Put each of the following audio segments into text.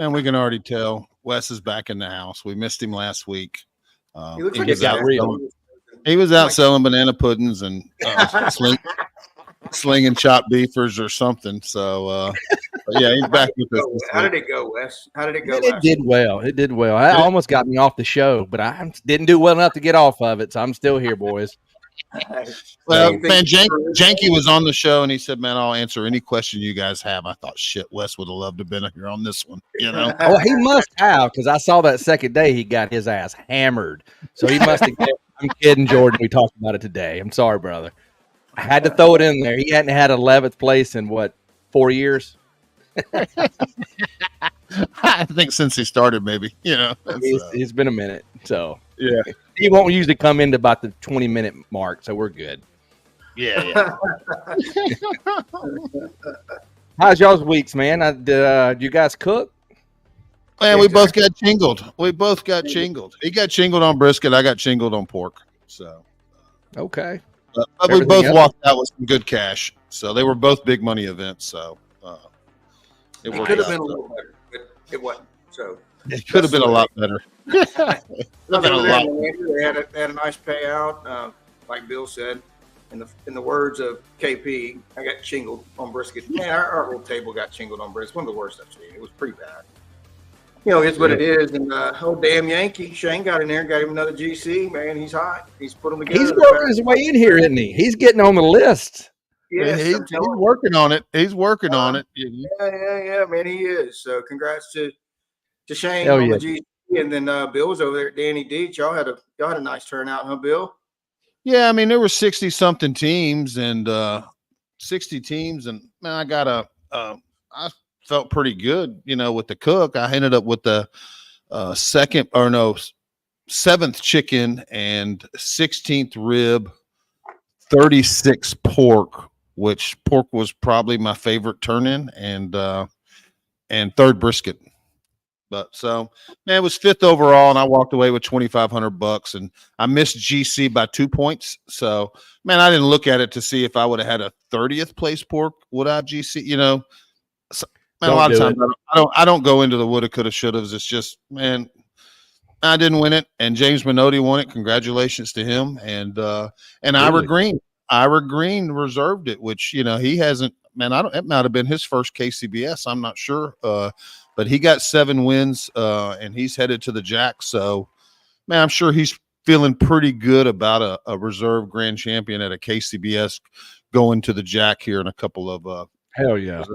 Man, we can already tell Wes is back in the house. We missed him last week. He looks like he was out selling banana puddings and slinging chopped beefers or something. So, yeah, he's back with us. How did it go, Wes? How did it go? It did well. It did well. I almost got me off the show, but I didn't do well enough to get off of it. So I'm still here, boys. Well, man, Janky was on the show and he said, "Man, I'll answer any question you guys have." I thought, shit, Wes would have loved to have been here on this one. You know? Oh, he must have, because I saw that second day he got his ass hammered. So he must have. I'm kidding, Jordan. We talked about it today. I'm sorry, brother. I had to throw it in there. He hadn't had 11th place in what, 4 years? I think since he started, maybe. You know, it's been a minute. So yeah, he won't usually come into about the 20-minute mark, so we're good. Yeah. How's y'all's weeks, man? Did you guys cook? Man, we both got chingled. He got chingled on brisket. I got chingled on pork. So okay. But we both walked out with some good cash. So they were both big money events. So it could have been a little better, but it wasn't. So it could have been a lot better. They had a nice payout, like Bill said. In the words of KP, I got chingled on brisket. Man, our little table got chingled on brisket. One of the worst I've seen. It was pretty bad. You know, it's what it is. And old damn Yankee, Shane got in there, got him another GC. Man, he's hot. He's put them together. He's working his way in here, isn't he? He's getting on the list. Yeah, he's working on it. He's working on it. Yeah, man, he is. So congrats to Shane on the GC. And then Bill was over there at Danny Deach. Y'all had a nice turnout, huh, Bill? Yeah, I mean, there were 60 something teams and 60 teams, and man, I felt pretty good, you know, with the cook. I ended up with the 7th chicken and 16th rib, 36 pork, which pork was probably my favorite turn-in, and 3rd brisket. But so, man, it was 5th overall, and I walked away with $2,500, and I missed GC by 2 points. So, man, I didn't look at it to see if I would have had a 30th place pork. Would I have GC? You know, so, man, a lot of times I don't go into the woulda, coulda, shouldas. It's just, man, I didn't win it, and James Minotti won it. Congratulations to him. And Ira Green reserved it, which, you know, he hasn't. Man, it might have been his first KCBS. I'm not sure. But he got 7 wins, and he's headed to the Jack. So, man, I'm sure he's feeling pretty good about a reserve grand champion at a KCBS going to the Jack here in a couple of hell yeah.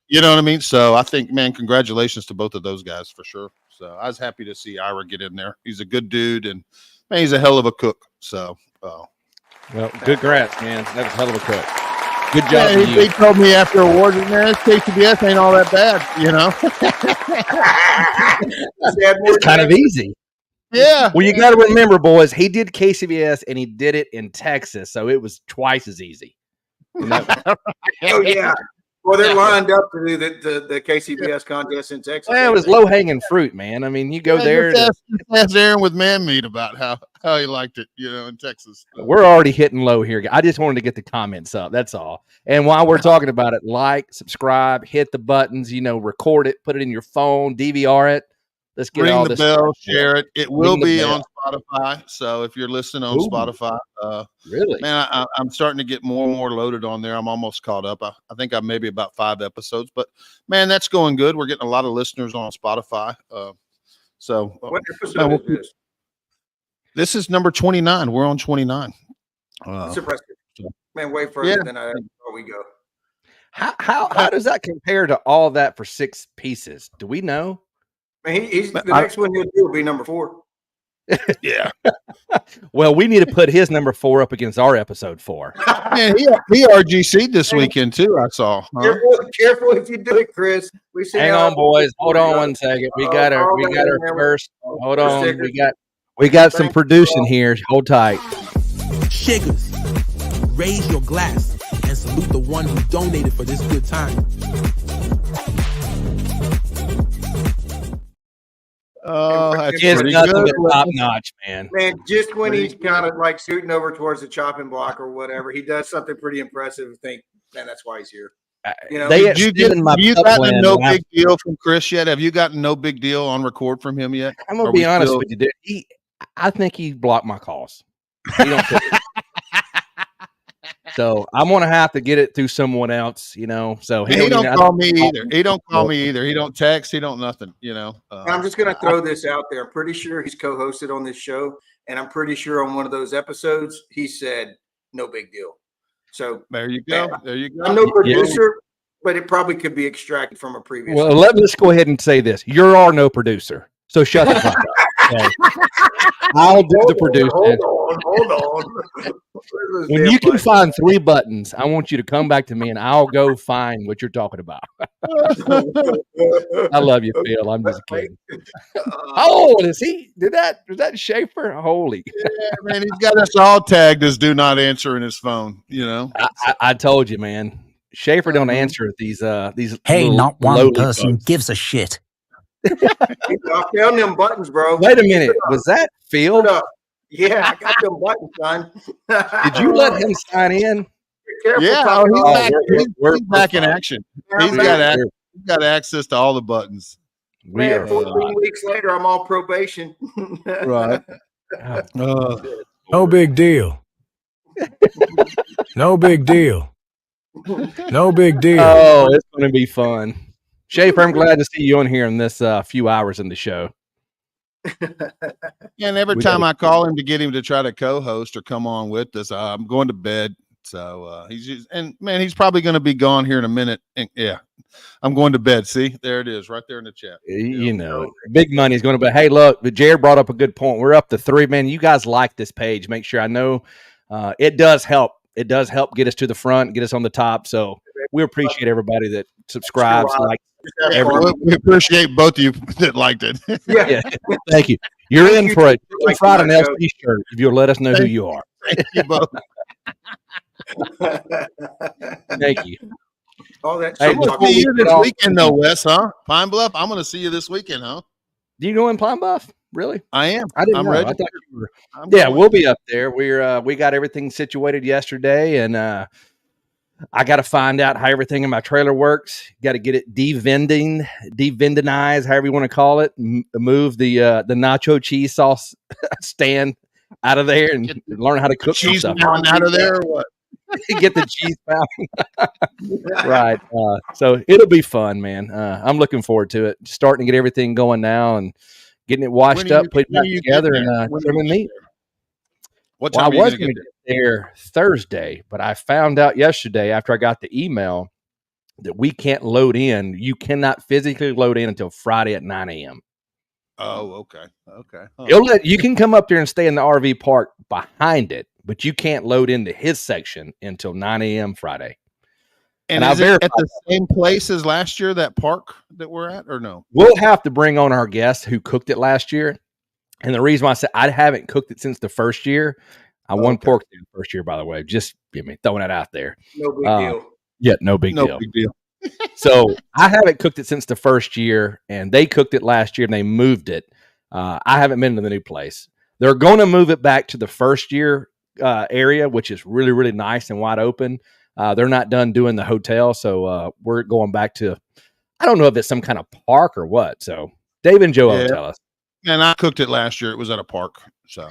You know what I mean? So I think, man, congratulations to both of those guys for sure. So I was happy to see Ira get in there. He's a good dude, and man, he's a hell of a cook. So, well, good congrats, man. That was a hell of a cook. Good job. Yeah, he told me after awards, man, KCBS ain't all that bad, you know. It's kind of easy. Yeah. Well, you got to remember, boys, he did KCBS and he did it in Texas, so it was twice as easy. Oh yeah. Well, they're lined up to do the KCBS contest in Texas. Well, it was low hanging fruit, man. I mean, you go there. Ask Aaron with Man Meat about how he liked it, you know, in Texas. We're already hitting low here. I just wanted to get the comments up. That's all. And while we're talking about it, like, subscribe, hit the buttons. You know, record it, put it in your phone, DVR it. Let's get all this. Ring the bell, share it. It will be on Spotify. So if you're listening on Spotify, really, man, I'm starting to get more and more loaded on there. I'm almost caught up. I think I'm maybe about 5 episodes, but man, that's going good. We're getting a lot of listeners on Spotify. So what episode is this? This is number 29. We're on 29. It's impressive, man. Way further than I thought we go. How does that compare to all that for 6 pieces? Do we know? He's the next one he'll do will be number 4. Yeah. Well, we need to put his number 4 up against our episode 4. Man, he RGC'd this weekend too. I saw. Huh? Careful if you do it, Chris. Hang on, boys. Hold on 1 second. We got our first. Hold on. We got some producing here. Hold tight. Shiggers, raise your glass and salute the one who donated for this good time. Oh, that's pretty nothing but top notch, man. Man, just when he's kind of like shooting over towards the chopping block or whatever, he does something pretty impressive. I think, man, that's why he's here. You know, They Did you get? extended my Have you pup gotten a plan no last- big deal from Chris yet? Have you gotten no big deal on record from him yet? I'm gonna Are be we honest still- with you, dude. I think he blocked my calls. He don't pick it. So I'm gonna have to get it through someone else, you know. So He don't call me either. He don't call me either. He don't text. He don't nothing. You know. I'm just going to throw this out there. I'm pretty sure he's co-hosted on this show, and I'm pretty sure on one of those episodes he said no big deal. So There you go. There you go. I'm no producer, but it probably could be extracted from a previous. Well, let me just go ahead and say this: you're our no producer, so shut the fuck up. Okay? I'll do the producing. Hold on. When you can find 3 buttons, I want you to come back to me, and I'll go find what you're talking about. I love you, Phil. I'm just kidding. Oh, is that Schaefer? Holy! Yeah, man, he's got us all tagged as do not answer in his phone. You know. I told you, man. Schaefer don't answer these. Hey, little not one lowly person folks. gives a shit. I found them buttons, bro. Wait a minute. Was that Phil? Hold up. Yeah, I got them buttons, son. Did you let him sign in? Careful, Yeah, Papa. he's Oh, back. we're He's back in fine. action. He's got access to all the buttons. We Man, are 14 weeks later, I'm on probation. Right. No big deal. No big deal. No big deal. Oh, it's going to be fun. Schaefer, I'm glad to see you on here in this few hours in the show. And every We time gotta- I call him to get him to try to co-host or come on with us, I'm going to bed. So he's just, and man, he's probably going to be gone here in a minute. And yeah, I'm going to bed. See, there it is, right there in the chat. You know, big money is going to be. Hey, look, but Jared brought up a good point. We're up to 3, man. You guys like this page? Make sure I know. It does help. It does help get us to the front, get us on the top. So we appreciate everybody that subscribes. Like, We appreciate both of you that liked it. yeah, thank you. You're in for a Chicken Fried and LC shirt if you'll let us know who you are. Thank you both. Thank you. All that Hey, I'm going to before see we you get this off- weekend, though, Wes, huh? Pine Bluff, I'm going to see you this weekend, huh? Do you go in Pine Bluff? Really? I am. I didn't I'm know. ready. I thought you were. I'm Yeah, going. we'll be up there. We got everything situated yesterday, and I got to find out how everything in my trailer works. Got to get it devendinized, however you want to call it. Move the nacho cheese sauce stand out of there and learn how to cook some Cheese stuff. mountain out of there or what? Get the cheese fountain. Right. So it'll be fun, man. I'm looking forward to it. Starting to get everything going now and getting it washed up, put it back together, and trimming meat. What Well, time I are was you going going to to get there Thursday, but I found out yesterday after I got the email that we can't load in. You cannot physically load in until Friday at 9 a.m. Oh, okay. Okay. Huh. You can come up there and stay in the RV park behind it, but you can't load into his section until 9 a.m. Friday. And I is it verified at the same place as last year, that park that we're at, or no? We'll have to bring on our guest who cooked it last year. And the reason why I said I haven't cooked it since the first year, I won pork the first year, by the way. Just throwing that out there. No big deal. Yeah, no big No deal. big deal. So I haven't cooked it since the first year, and they cooked it last year and they moved it. I haven't been to the new place. They're going to move it back to the first year area, which is really, really nice and wide open. They're not done doing the hotel, so we're going back to, I don't know if it's some kind of park or what. So Dave and Joe will tell us. And I cooked it last year. It was at a park. So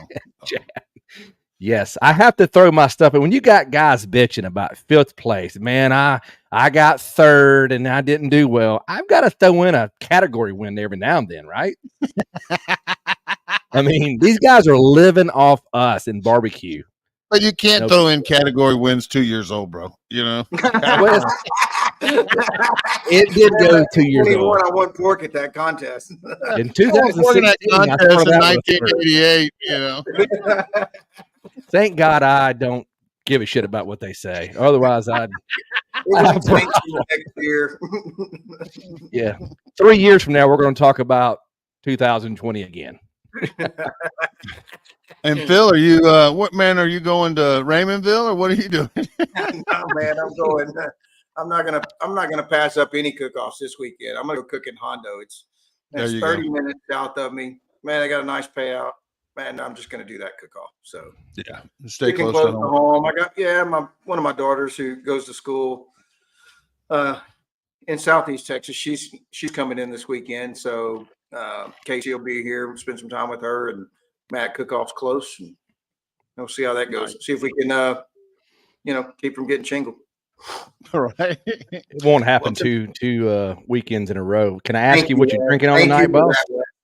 Yes, I have to throw my stuff in. When you got guys bitching about 5th place, man, I got 3rd and I didn't do well. I've got to throw in a category win every now and then, right? I mean, these guys are living off us in barbecue. but you can't throw in category wins 2 years old, bro. You know, Well, it did go 2 years old. I won pork at that contest. In that 2016, I contest started in out with 1988. You know, Thank God I don't give a shit about what they say. Otherwise, I'd. Next year. Yeah. 3 years from now, we're going to talk about 2020 again. and Phil, are you? What man are you going to Raymondville or what are you doing? No, man, I'm going. I'm not gonna pass up any cook-offs this weekend. I'm gonna go cook in Hondo. It's There you 30 minutes south of me. Man, I got a nice payout. Man, I'm just gonna do that cook-off. So Yeah, stay sticking close to to home. home. I got one of my daughters who goes to school in Southeast Texas. She's coming in this weekend, so Casey will be here. We'll spend some time with her, and Matt Cookoff's close, and we'll see how that goes. See if we can, keep from getting shingled. Right. It won't happen two weekends in a row. Can I ask you what you're drinking on tonight, boss?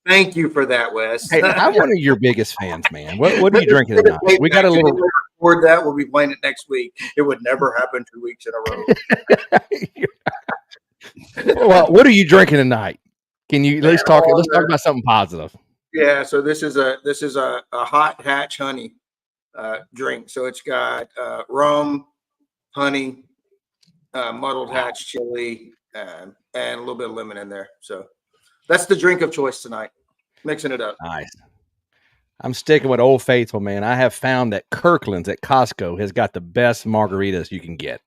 Thank you for that, Wes. Hey, I'm one of your biggest fans, man. What are you drinking tonight? We got a little. Record that. We'll be playing it next week. It would never happen 2 weeks in a row. Well, what are you drinking tonight? Can you let's talk about something positive? Yeah. So this is a hot hatch honey drink. So it's got rum, honey, muddled hatch chili, and a little bit of lemon in there. So that's the drink of choice tonight. Mixing it up. Nice. I'm sticking with Old Faithful, man. I have found that Kirkland's at Costco has got the best margaritas you can get.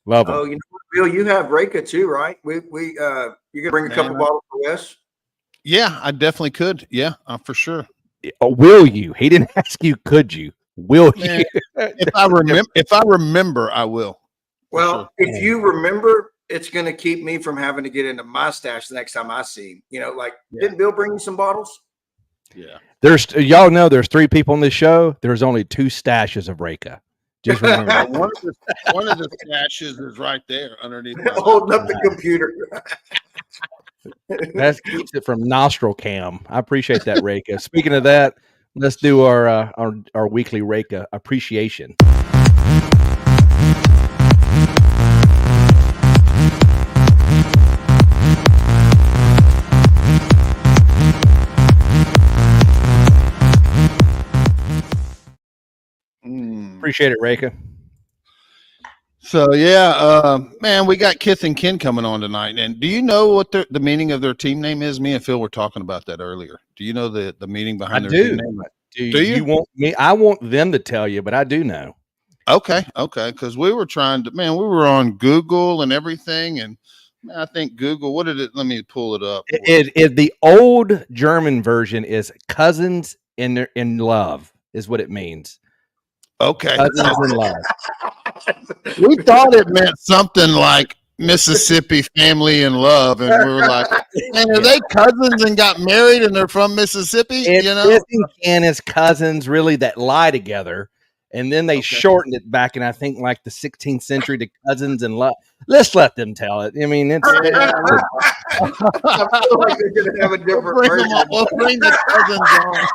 Love them. Oh, Bill, you have Reka too, right? You can bring a couple bottles for Wes. Yeah, I definitely could. Yeah, for sure. Oh, will you? He didn't ask you. Could you? Will you? If I remember, I will. Well, if you remember, it's going to keep me from having to get into my stash the next time I see him. Didn't Bill bring you some bottles? Yeah. Y'all know there's 3 people on this show. There's only 2 stashes of Reka. Just remember. one of the stashes is right there underneath. Holding up the computer. That keeps it from nostril cam. I appreciate that, Reka. Speaking of that, let's do our weekly Reka appreciation. Appreciate it, Reka. So yeah, man, we got Kith N Kin coming on tonight. And do you know what the meaning of their team name is? Me and Phil were talking about that earlier. Do you know the meaning behind their team name? Do you want me? I want them to tell you, but I do know. Okay. Because we were we were on Google and everything, and I think Google. What did it? Let me pull it up. The old German version is cousins in love is what it means. Okay. Cousins in love. We thought it meant something like Mississippi family in love, and we were like, "Man, are they cousins and got married and they're from Mississippi?" Kith N Kin is cousins really that lie together, and then they shortened it back in I think like the 16th century to cousins in love. Let's let them tell it. I mean, I feel like they're going to have a different version. We'll bring the cousins on.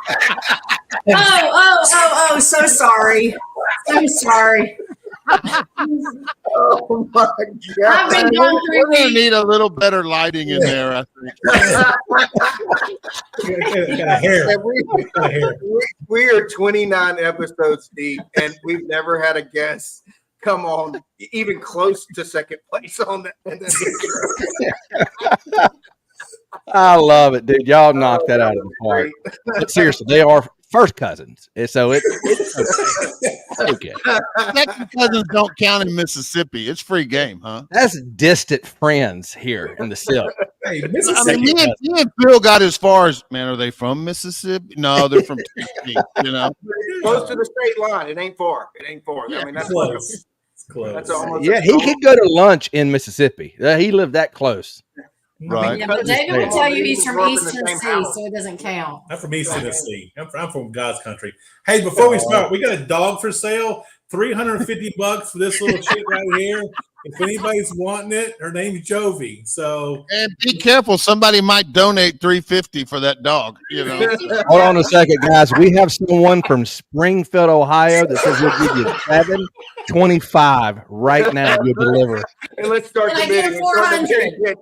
Oh, so sorry. I'm sorry. Oh my God! I've been gone 3 We're gonna weeks. need a little better lighting in there, I think. We are 29 episodes deep, and we've never had a guest come on even close to second place on that. I love it, dude. Y'all knocked that out of the park. But seriously, they are first cousins, and so it's okay. Second cousins don't count in Mississippi. It's free game, huh? That's distant friends here in the Silk. Hey, I Mississippi. mean, me and Bill got as far as, man, are they from Mississippi? No, they're from Tennessee, Close to the state line. It ain't far. I mean, that's Close. It's close. That's almost. Yeah, he could go to lunch in Mississippi. He lived that close. Right. Yeah, but David will tell you he's from Grew up in East the same Tennessee, house. so it doesn't count. I'm from East Tennessee. I'm from God's country. Hey, before we start, we got a dog for sale. $350 for this little chick right here. If anybody's wanting it, her name's Jovi. So And be careful, somebody might donate $350 for that dog. Hold on a second, guys. We have someone from Springfield, Ohio that says we'll give you $725 right now. You'll deliver. And let's start And I the get bidding. 400.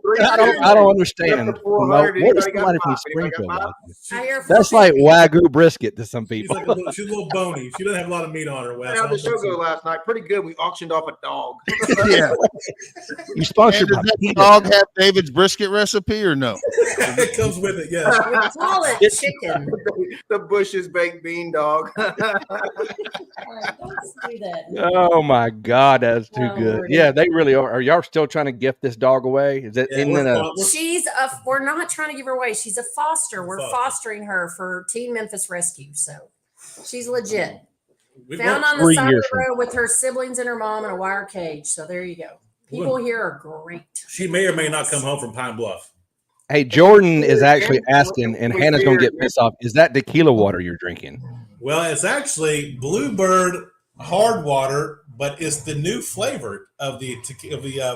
I don't understand. 400. What is Anybody got somebody from five? Anybody got Springfield? five? Like? I hear That's like Wagyu brisket to some she's people. like she's a little bony. She doesn't have a lot of meat on her. Wes. How did the show go last night? Pretty good. We auctioned off a dog. Yeah. You sponsored Does by that PETA. dog have David's brisket recipe or no? It comes with it, yes. We call it chicken. The Bush's baked bean dog. All right, let's do that. Oh my God, that's too Oh, good. Lordy. Yeah, they really are. Are y'all still trying to gift this dog away? Is it Yeah, in a? We're not trying to give her away. She's a foster. We're Foster. fostering her for Team Memphis Rescue. So she's legit. We Found want- on the 3 side of years the from road with her siblings and her mom in a wire cage. So there you go. People here are great. She may or may not come home from Pine Bluff. Hey, Jordan is actually asking, and Hannah's going to get pissed off. Is that tequila water you're drinking? Well, it's actually Bluebird hard water, but it's the new flavor of the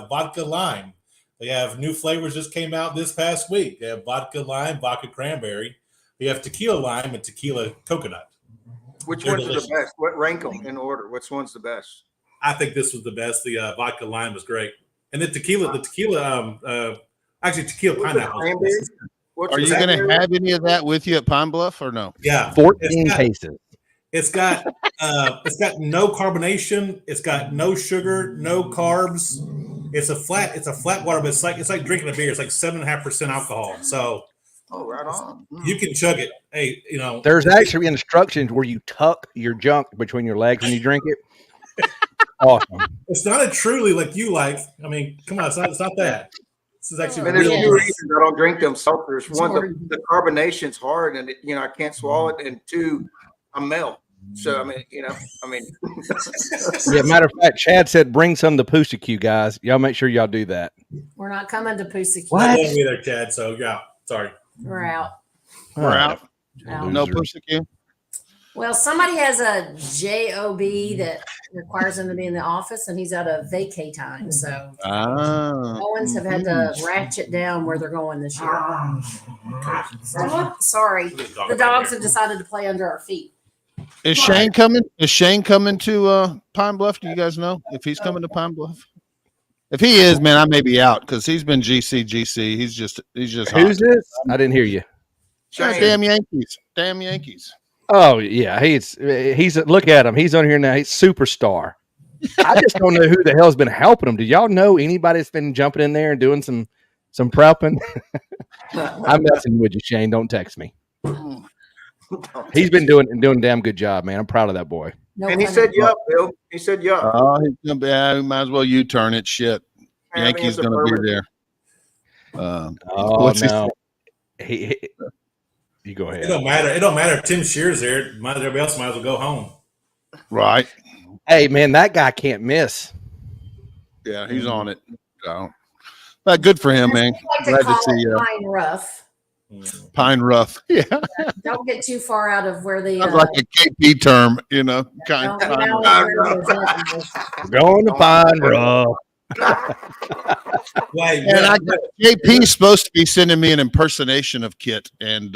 vodka lime. They have new flavors just came out this past week. They have vodka lime, vodka cranberry. They have tequila lime and tequila coconut. Which They're ones delicious. are the best? What rank them in order? Which one's the best? I think this was the best. The vodka lime was great, and the tequila actually tequila pineapple. Are you going to have any of that with you at Pine Bluff or no? Yeah, 14 cases. It's got no carbonation. It's got no sugar, no carbs. It's a flat water, but it's like drinking a beer. It's like 7.5% alcohol. So, right on. You can chug it. Hey, there's actually instructions where you tuck your junk between your legs when you drink it. Awesome. It's not a truly like you like. I mean, come on, it's not that. This is actually And there's real. two reasons I don't drink them seltzers. One, the carbonation's hard, and I can't swallow it. And two, I melt. So I mean. Yeah, matter of fact, Chad said bring some to Pussyq, guys. Y'all make sure y'all do that. We're not coming to Pussyq. I won't be there, Chad. So yeah, sorry. We're out. We're out. Out. No Pussyq. Well, somebody has a job that requires him to be in the office, and he's out of vacay time. So Owens have had to ratchet down where they're going this year. Sorry, the dogs have decided to play under our feet. Is Shane coming? Is Shane coming to Pine Bluff? Do you guys know if he's coming to Pine Bluff? If he is, man, I may be out because he's been GC. He's just Who's hot. this? I didn't hear you. Damn Yankees. Damn Yankees. Oh yeah, he's look at him. He's on here now. He's superstar. I just don't know who the hell's been helping him. Do y'all know anybody that's been jumping in there and doing some prepping? I'm messing with you, Shane. Don't text me. He's been doing a damn good job, man. I'm proud of that boy. No And he pun said, intended. "Yup, Bill." He said, "Yup." Oh, he's gonna be. We might as well U-turn it. Shit, Yankees gonna be there. Oh what's he no, he you go ahead. It don't matter. It don't matter if Tim Shear's there. Everybody else might as well go home. Right. Hey man, that guy can't miss. Yeah, he's on it. So, but good for him, man. I like to Glad to call see it Pine Rough. Pine Rough. Yeah, Don't get too far out of where the sounds like a KP term, kind don't get Pine out Rough. of where those We're going to Pine Rough. And JP's supposed to be sending me an impersonation of Kit, and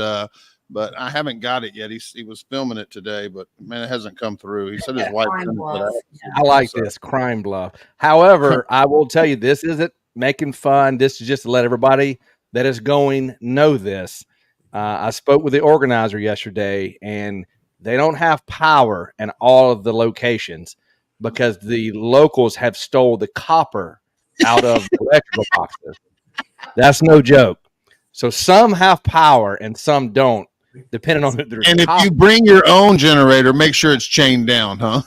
but I haven't got it yet. He was filming it today, but man, it hasn't come through. He said his wife Crime sent it Bluff. today. I like this crime bluff. However, I will tell you, this isn't making fun. This is just to let everybody that is going know this. I spoke with the organizer yesterday, and they don't have power in all of the locations because the locals have stole the copper out of the electrical boxes. That's no joke. So some have power and some don't, depending on who they're. And if you bring your own generator, make sure it's chained down, huh?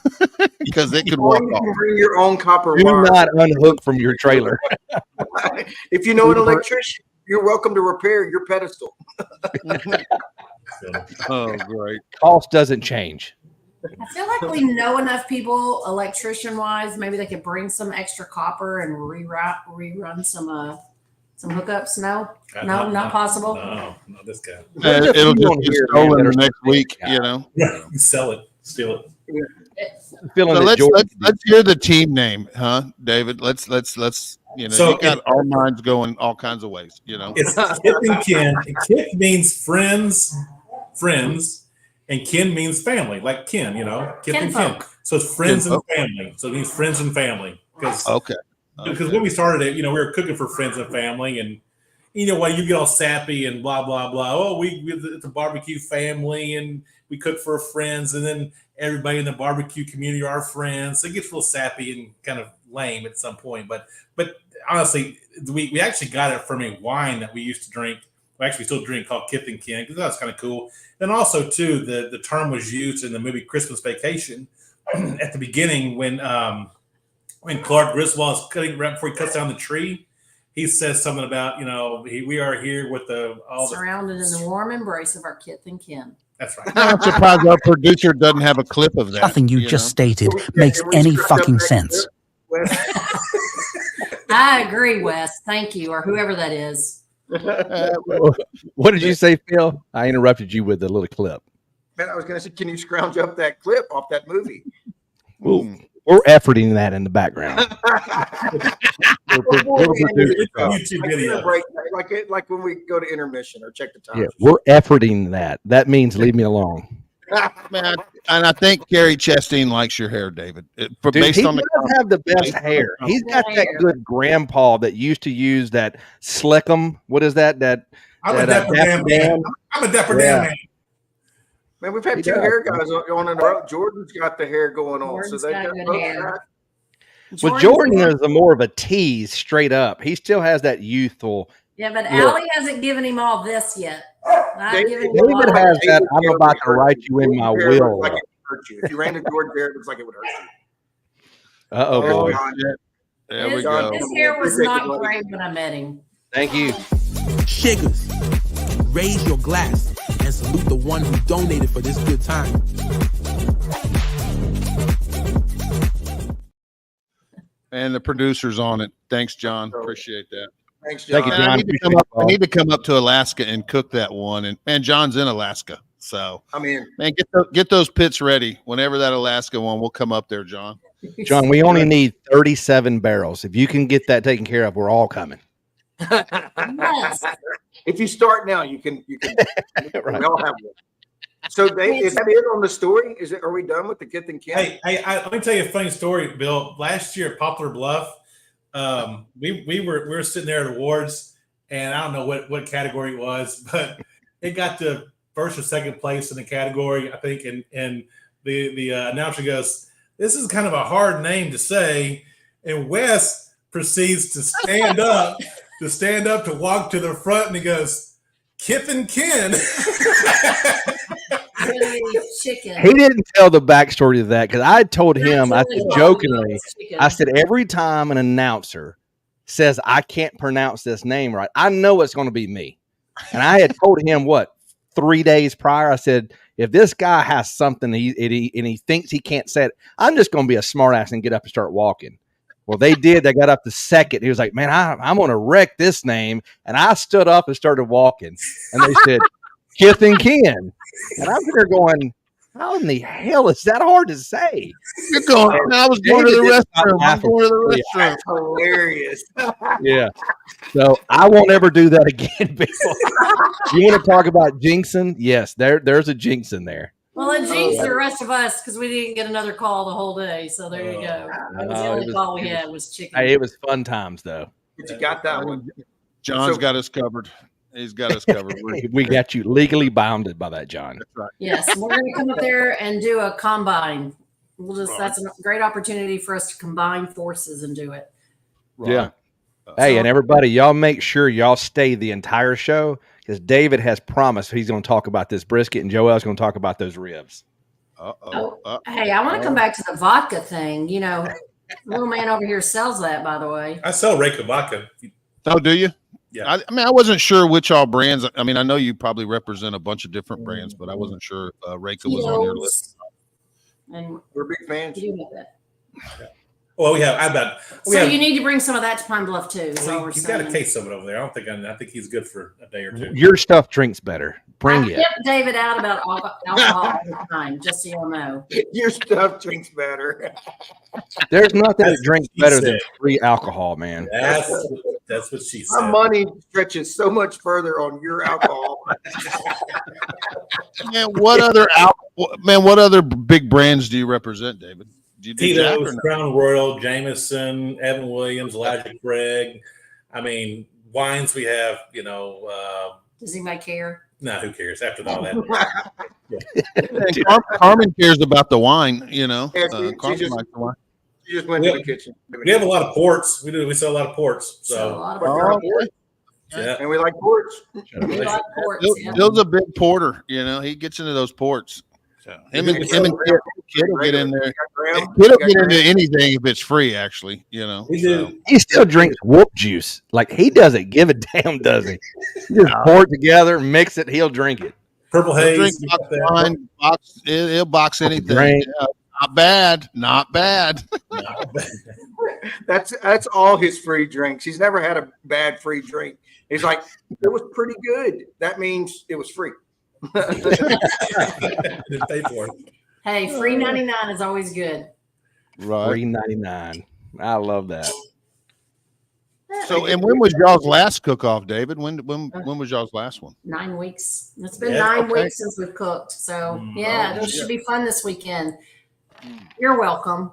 Because it could Or walk you off. can bring your own copper do wire. not unhook from your trailer. If you know an electrician, you're welcome to repair your pedestal. Oh, great. Cost doesn't change. I feel like we know enough people, electrician wise. Maybe they could bring some extra copper and rerun some hookups. No, not possible. No, this guy. It'll just be Here, stolen man, the that next are- week, you know. You sell it, steal it. Feeling So that Jordan- let's hear the team name, huh, David? Let's you know, So you got our minds going all kinds of ways, you know. It's Kith and Kin. And Kith means friends, and kin means family, like kin, Kith and Kin. Kinfolk. So it's friends and Kinfolk. family. So it means friends and family. Because Okay. when we started it, we were cooking for friends and family, and why you get all sappy and blah blah blah. Oh, it's a barbecue family, and we cook for friends, and then everybody in the barbecue community are our friends. So it gets real sappy and kind of lame at some point. But honestly, we actually got it from a wine that we used to drink. We actually still drink called Kith N Kin because that's kind of cool. And also too, the term was used in the movie Christmas Vacation at the beginning when Clark Griswold is cutting right before he cuts down the tree. He says something about we are here with Surrounded in the warm embrace of our Kith and Kin. That's right. I'm surprised our producer doesn't have a clip of that. Nothing you just know? stated makes any fucking sense. I agree, Wes. Thank you, or whoever that is. What did you say, Phil? I interrupted you with a little clip. Man, I was going to say, can you scrounge up that clip off that movie? We're efforting that in the background. YouTube video. Break, like when we go to intermission or check the time. Yeah, we're efforting that. That means leave me alone. Man, and I think Gary Chastain likes your hair, David. Dude, Based he on the does have the best hair. He's got that good grandpa that used to use that slickum. What is that? I'm a dapper damn man. I'm a dapper damn man. Man, we've had two hair guys going in a row. Jordan's got the hair going on, so they got both hair. Well, Jordan is more of a tease, straight up. He still has that youthful. Yeah, but Allie hasn't given him all this yet. David has that. I'm about to write you in my will. Like it would hurt you. If you ran to Jordan's hair, it looks like it would hurt you. Uh-oh, boy. There we go. His hair was not great when I met him. Thank you. Shiggers, raise your glass and salute the one who donated for this good time. And the producer's on it. Thanks, John. Appreciate that. Thanks, John. Thank you, John. I need to come up to Alaska and cook that one. And man, John's in Alaska, so I mean, man, get those pits ready. Whenever that Alaska one, we'll come up there, John. John, we only need 37 barrels. If you can get that taken care of, we're all coming. Yes. if you start now, you can. Right. We all have one. So, Dave, is that it on the story? Are we done with the Kith N Kin? Hey, let me tell you a funny story, Bill. Last year at Poplar Bluff, we were sitting there at awards, and I don't know what category it was, but it got to first or second place in the category, I think. And the announcer goes, "This is kind of a hard name to say," and Wes proceeds to stand up, to walk to the front, and he goes, "Kith N Kin." Chicken. He didn't tell the backstory to that because I told him, I said jokingly, I said, every time an announcer says I can't pronounce this name right, I know it's going to be me. And I had told him 3 days prior, I said, if this guy has something and he thinks he can't say it, I'm just going to be a smart ass and get up and start walking. Well, they did. They got up to second. He was like, man, I'm going to wreck this name. And I stood up and started walking. And they said, Kith N Kin. And I'm there going, how in the hell is that hard to say? You're going. I was going to the restroom. I'm going to the restroom. That's hilarious. Yeah. So I won't ever do that again, people. You want to talk about jinxing? Yes, there's a jinx in there. Well, it jinxed the rest of us because we didn't get another call the whole day. So there you go. That was the only call we had was chicken. Hey, it was fun times, though. But you got that one. John's got us covered. He's got us covered. We got you legally bounded by that, John. That's right. Yes, we're going to come up there and do a combine. That's a great opportunity for us to combine forces and do it. Right. Yeah. Hey, and everybody, y'all make sure y'all stay the entire show because David has promised he's going to talk about this brisket and Joel's going to talk about those ribs. Hey, I want to come back to the vodka thing. You know, little man over here sells that, by the way. I sell Reyka vodka. Oh, do you? Yeah. I mean, I wasn't sure which all brands. I mean, I know you probably represent a bunch of different brands, but I wasn't sure if Reyka was on your list. And we're big fans. Well, you need to bring some of that to Pine Bluff too. He's got a case of it over there. I think he's good for a day or two. Your stuff drinks better. Bring it. I kept David out about alcohol all the time, just so y'all know. Your stuff drinks better. There's nothing that drinks better than free alcohol, man. That's what she said. My money stretches so much further on your alcohol. Man, what other big brands do you represent, David? Do you do Tito's, Crown Royal, Jameson, Evan Williams, Elijah Craig. I mean, wines we have, Does anybody care? No, who cares after all that? Carmen cares about the wine, Yeah, Carmen likes the wine. She just went to the kitchen. We have a lot of ports. We sell a lot of ports. So yeah. And we like ports. Bill's a big porter, he gets into those ports. So him and Kid will get in there. Kid will get into anything if it's free, actually. He still drinks whoop juice. Like he doesn't give a damn, does he? Just pour it together, mix it, he'll drink it. Purple Haze. He'll box anything. Yeah, not bad. That's all his free drinks. He's never had a bad free drink. He's like, it was pretty good. That means it was free. Didn't pay for it. Hey, free 99 is always good. Right. $3.99. I love that. So, and when was y'all's last cook-off, David? When was y'all's last one? 9 weeks. It's been 9 weeks since we've cooked. So yeah, this should be fun this weekend. You're welcome.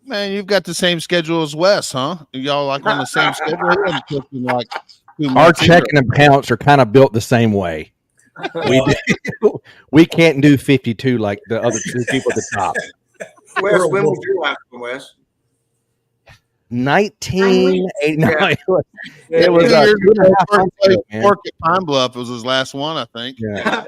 Man, you've got the same schedule as Wes, huh? Y'all like on the same schedule? He hasn't cooked in like 2 Our months either. checking accounts are kind of built the same way. We can't do 52 like the other two people at the top. Wes, when was your last one, Wes? 1989. Yeah. It was Years ago, man. Pork at Pine Bluff was his last one, I think. Yeah.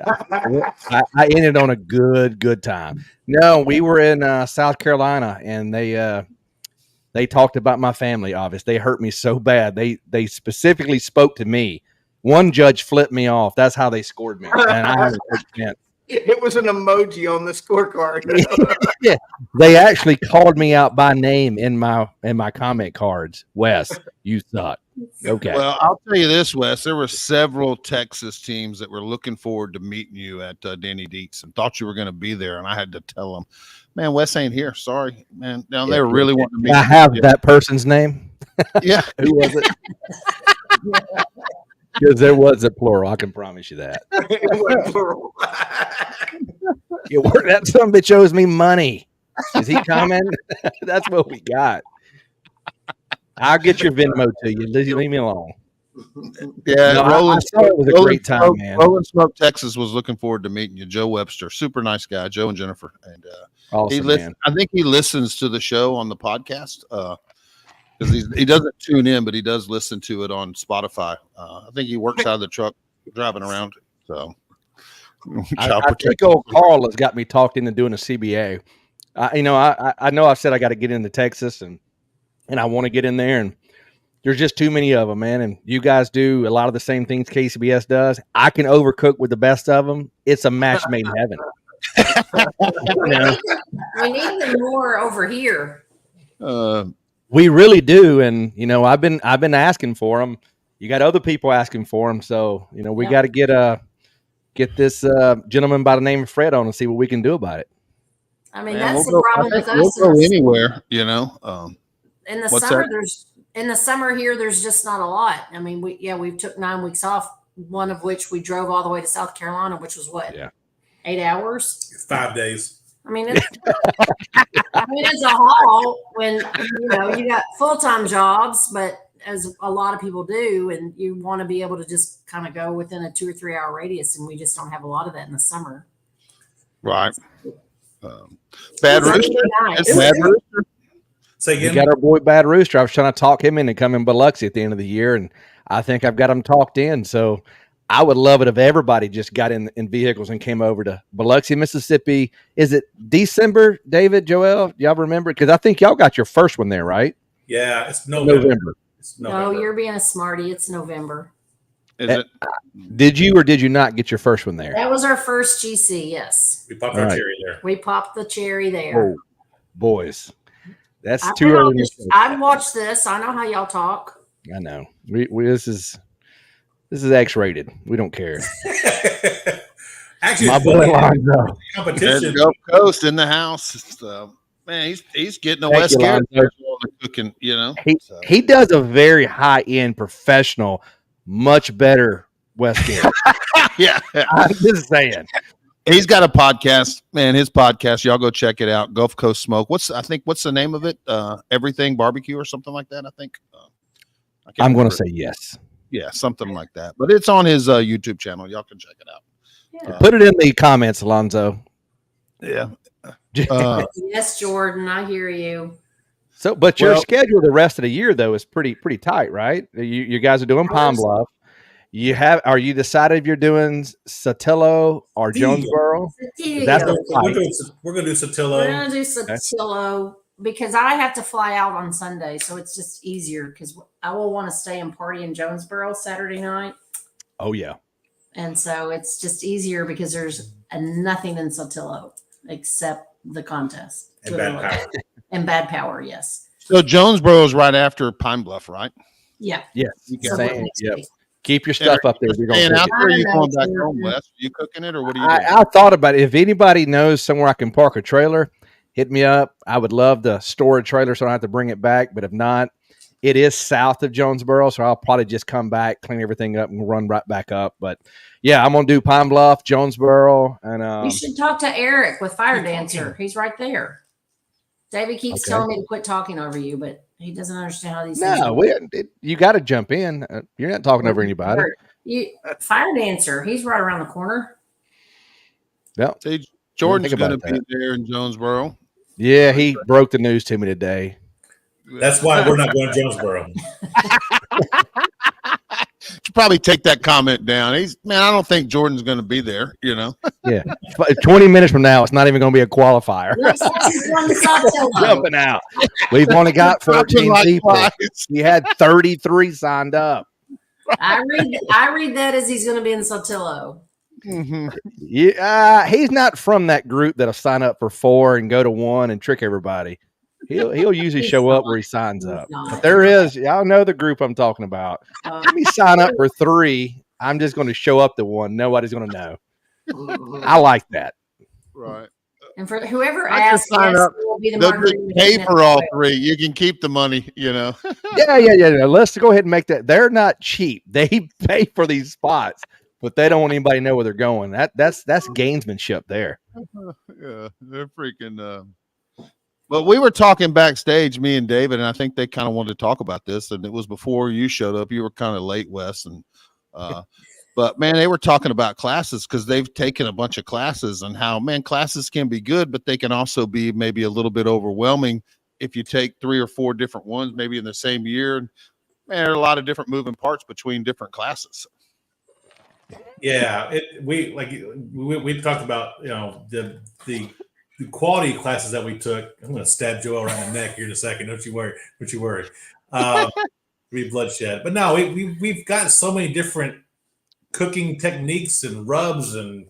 I ended on a good time. No, we were in South Carolina, and they talked about my family. Obviously, they hurt me so bad. They specifically spoke to me. One judge flipped me off. That's how they scored me, and I haven't took a chance. It was an emoji on the scorecard. Yeah, they actually called me out by name in my comment cards. Wes, you suck. Okay. Well, I'll tell you this, Wes. There were several Texas teams that were looking forward to meeting you at Danny Dietz and thought you were going to be there. And I had to tell them, man, Wes ain't here. Sorry, man. Now they were really wanting to meet I you. have that person's name. Yeah. Who was it? Because there was a plural. I can promise you that. It was plural. That son of a bitch owes me money. Is he coming? That's what we got. I'll get your Venmo to you. Leave me alone. Yeah, No, I saw it was a great time, man. Rolling Smoke, Texas was looking forward to meeting you. Joe Webster, super nice guy. Joe and Jennifer, and Awesome, man. I think he listens to the show on the podcast because he doesn't tune in, but he does listen to it on Spotify. I think he works out of the truck driving around. So I think old Carl has got me talked into doing a CBA. I know I've said I got to get into Texas and I want to get in there, and there's just too many of them, man. And you guys do a lot of the same things KCBS does. I can overcook with the best of them. It's a match made in heaven. We need them more over here. We really do, and I've been asking for them. You got other people asking for them, so we got to get this gentleman by the name of Fred on and see what we can do about it. I mean, that's the problem with us. We'll go anywhere, In the summer here, there's just not a lot. I mean, we took 9 weeks off, one of which we drove all the way to South Carolina, which was what? Yeah. 8 hours? 5 days. I mean, it's a haul when you got full-time jobs, but as a lot of people do, and you want to be able to just kind of go within a 2 or 3 hour radius, and we just don't have a lot of that in the summer. Right. Bad Rooster. Nice. Bad Rooster. Say again. We got our boy Bad Rooster. I was trying to talk him into coming Biloxi at the end of the year, and I think I've got him talked in. So I would love it if everybody just got in vehicles and came over to Biloxi, Mississippi. Is it December, David, Joel? Y'all remember? Because I think y'all got your first one there, right? Yeah, it's November. No, you're being a smarty. It's November. Is it? Did you or did you not get your first one there? That was our first GC. Yes, We popped our cherry there. we popped the cherry there. Oh, boys, that's too early. I've watched this. I know how y'all talk. I know. We this is X-rated. We don't care. Actually, My boy Lonzo. competition. Gulf Coast in the house. So, man, he's getting a West Coast on the cooking. He does a very high-end professional, much better West Coast. Yeah, I'm just saying. he's got a podcast, man. His podcast, y'all go check it out. Gulf Coast Smoke. What's the name of it? Everything Barbecue or something like that. I think. I'm going to say yes. Yeah, something like that. But it's on his YouTube channel. Y'all can check it out. Yeah. Put it in the comments, Alonzo. Yeah. Yes, Jordan, I hear you. So, but your schedule the rest of the year though is pretty tight, right? You guys are doing Pine Bluff. Are you decided if you're doing Sotillo or Jonesboro? That's We're gonna do Sotillo. We're gonna do Sotillo because I have to fly out on Sunday, so it's just easier because I will want to stay and party in Jonesboro Saturday night. Oh yeah. And so it's just easier because there's nothing in Sotillo except the contest. And bad power. And Bad Power, yes. So Jonesboro is right after Pine Bluff, right? Yeah. Yes. So Same. next Yep. week. Keep your stuff up there. If you're Staying gonna out cook there, or I you don't going know, back too. home, Wes? Are you cooking it, or what are you doing? I thought about it. If anybody knows somewhere I can park a trailer, hit me up. I would love to store a trailer so I don't have to bring it back. But if not, it is south of Jonesboro, so I'll probably just come back, clean everything up, and run right back up. But yeah, I'm gonna do Pine Bluff, Jonesboro, and You should talk to Eric with Fire Dancer. He's right there. David keeps Okay. telling me to quit talking over you, but he doesn't understand how these things work. you got to jump in. You're not talking over anybody. Fire Dancer, he's right around the corner. Yeah. See, Jordan's think going to about be that. there in Jonesboro. Yeah, he broke the news to me today. That's why we're not going to Jonesboro. Should probably take that comment down. I don't think Jordan's going to be there. Yeah, 20 minutes from now, it's not even going to be a qualifier. Looks like he's going to Saltillo. Jumping out. We've only got 14 people. We had 33 signed up. I read that as he's going to be in Saltillo. Mm-hmm. Yeah, he's not from that group that'll sign up for 4 and go to 1 and trick everybody. He'll usually show up where he signs up. But there is, y'all know the group I'm talking about. Let me sign up for 3. I'm just going to show up to 1. Nobody's going to know. I like that. Right. And for whoever I asks, sign yes, up. it will be the They'll margarita pay machine for at all the 3. You can keep the money. Yeah. Let's go ahead and make that. They're not cheap. They pay for these spots, but they don't want anybody to know where they're going. That's gamesmanship there. Yeah, they're freaking. But we were talking backstage, me and David, and I think they kind of wanted to talk about this. And it was before you showed up. You were kind of late, Wes, and but man, they were talking about classes because they've taken a bunch of classes and how classes can be good, but they can also be maybe a little bit overwhelming if you take 3 or 4 different ones, maybe in the same year. And man, there are a lot of different moving parts between different classes. Yeah, we talked about the quality classes that we took. I'm going to stab Joel right in the neck here in a second. Don't you worry. Be bloodshed. But no, we've got so many different cooking techniques and rubs, and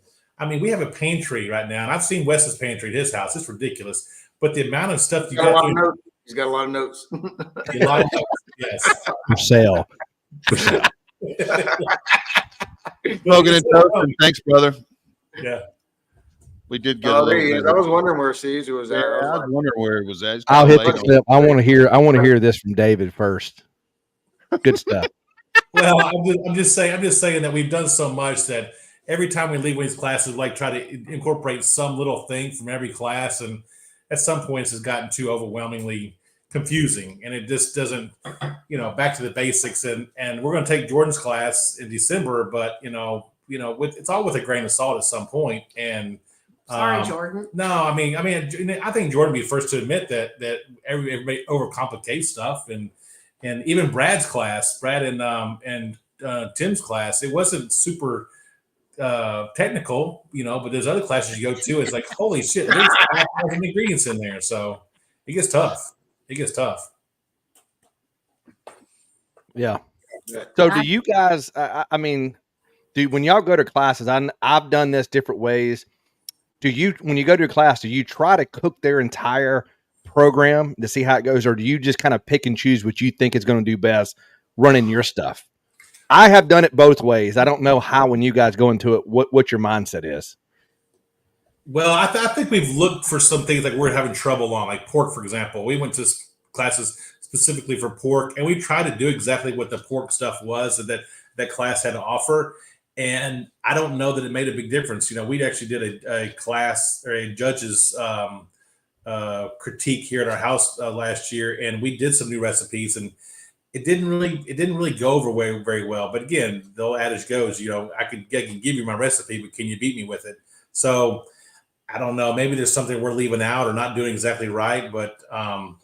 we have a pantry right now, and I've seen Wes's pantry at his house. It's ridiculous, but the amount of stuff you got. He's got a lot of notes. Yes. For sale. Logan and Toastin, thanks, brother. Yeah. We did get Oh, a there he little is. bit. I was wondering where Caesar was at. Yeah, I was I was like, wondering where he was at. He's I'll kinda hit the late clip. I want to hear this from David first. Good stuff. Well, I'm just saying that we've done so much that every time we leave one of these classes, we try to incorporate some little thing from every class, and at some points it's gotten too overwhelmingly confusing, and it just doesn't, back to the basics. And we're going to take Jordan's class in December, but it's all with a grain of salt at some point. And Sorry, Jordan. No, I think Jordan would be first to admit that everybody overcomplicates stuff, and even Brad's class, Brad and Tim's class, it wasn't super technical, but there's other classes you go to, it's like, holy shit, there's 5,000 ingredients in there. So it gets tough. Yeah. So do you guys, when y'all go to classes, I've done this different ways. When you go to a class, do you try to cook their entire program to see how it goes, or do you just kind of pick and choose what you think is going to do best running your stuff? I have done it both ways. I don't know how, when you guys go into it, what your mindset is. Well, I think we've looked for some things like we're having trouble on, like pork, for example. We went to classes specifically for pork, and we tried to do exactly what the pork stuff was and that class had to offer. And I don't know that it made a big difference. We actually did a class or a judge's critique here at our house last year, and we did some new recipes, and it didn't really go over very well. But again, the old adage goes, I can give you my recipe, but can you beat me with it? So I don't know. Maybe there's something we're leaving out or not doing exactly right. But I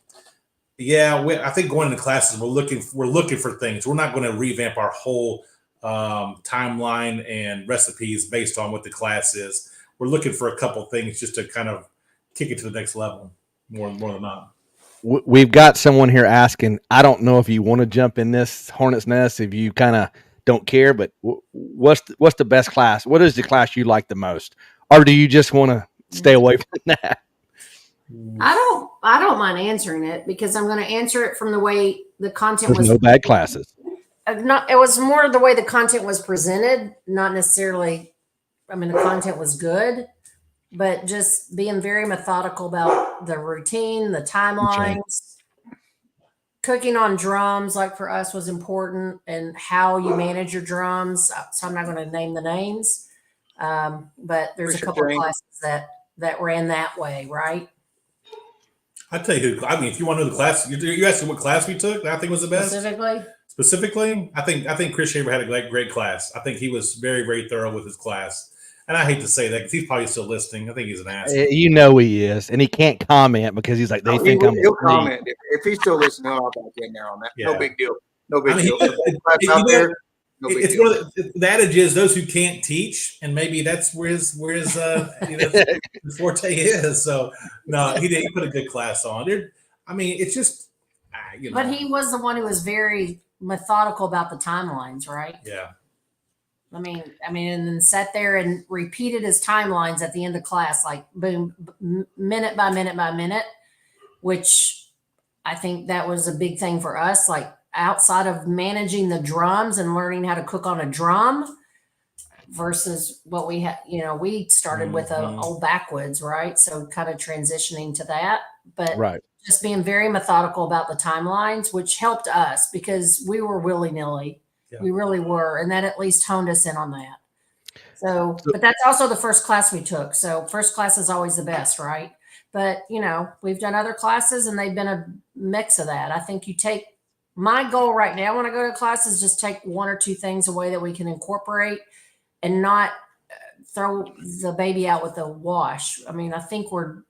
think going into classes, we're looking for things. We're not going to revamp our whole timeline and recipes based on what the class is. We're looking for a couple things just to kind of kick it to the next level more than not. We've got someone here asking, I don't know if you want to jump in this hornet's nest, if you kind of don't care, but what's the best class? What is the class you like the most? Or do you just want to stay away from that? I don't mind answering it because I'm going to answer it from the way the content There's was. no bad classes. It was more the way the content was presented, not necessarily. I mean, the content was good, but just being very methodical about the routine, the timelines, cooking on drums, like for us, was important, and how you manage your drums. So I'm not going to name the names, but there's a couple of classes that ran that way, right? I tell you who. I mean, if you want to know the class, you asked me what class we took. That I think was the best. Specifically, I think Chris Shaver had a great class. I think he was very, very thorough with his class. And I hate to say that because he's probably still listening. I think he's an ass. You know he is, and he can't comment because he's like, he'll comment if he's still listening. I'll back in there on that. Yeah. No big deal. No big deal. It's one of the adage is those who can't teach, and maybe that's where his forte is. So no, he put a good class on. I mean, it's just But he was the one who was very methodical about the timelines, right? Yeah. I mean, and then sat there and repeated his timelines at the end of class, like boom, minute by minute by minute, which I think that was a big thing for us. Like outside of managing the drums and learning how to cook on a drum versus what we had, we started with an old backwoods, right? So kind of transitioning to that, but just being very methodical about the timelines, which helped us because we were willy-nilly. Yeah. We really were. And that at least honed us in on that. So, but that's also the first class we took. So first class is always the best, right? But, we've done other classes and they've been a mix of that. I think my goal right now when I go to class is just take one or two things away that we can incorporate and not throw the baby out with the wash. I mean, I think we're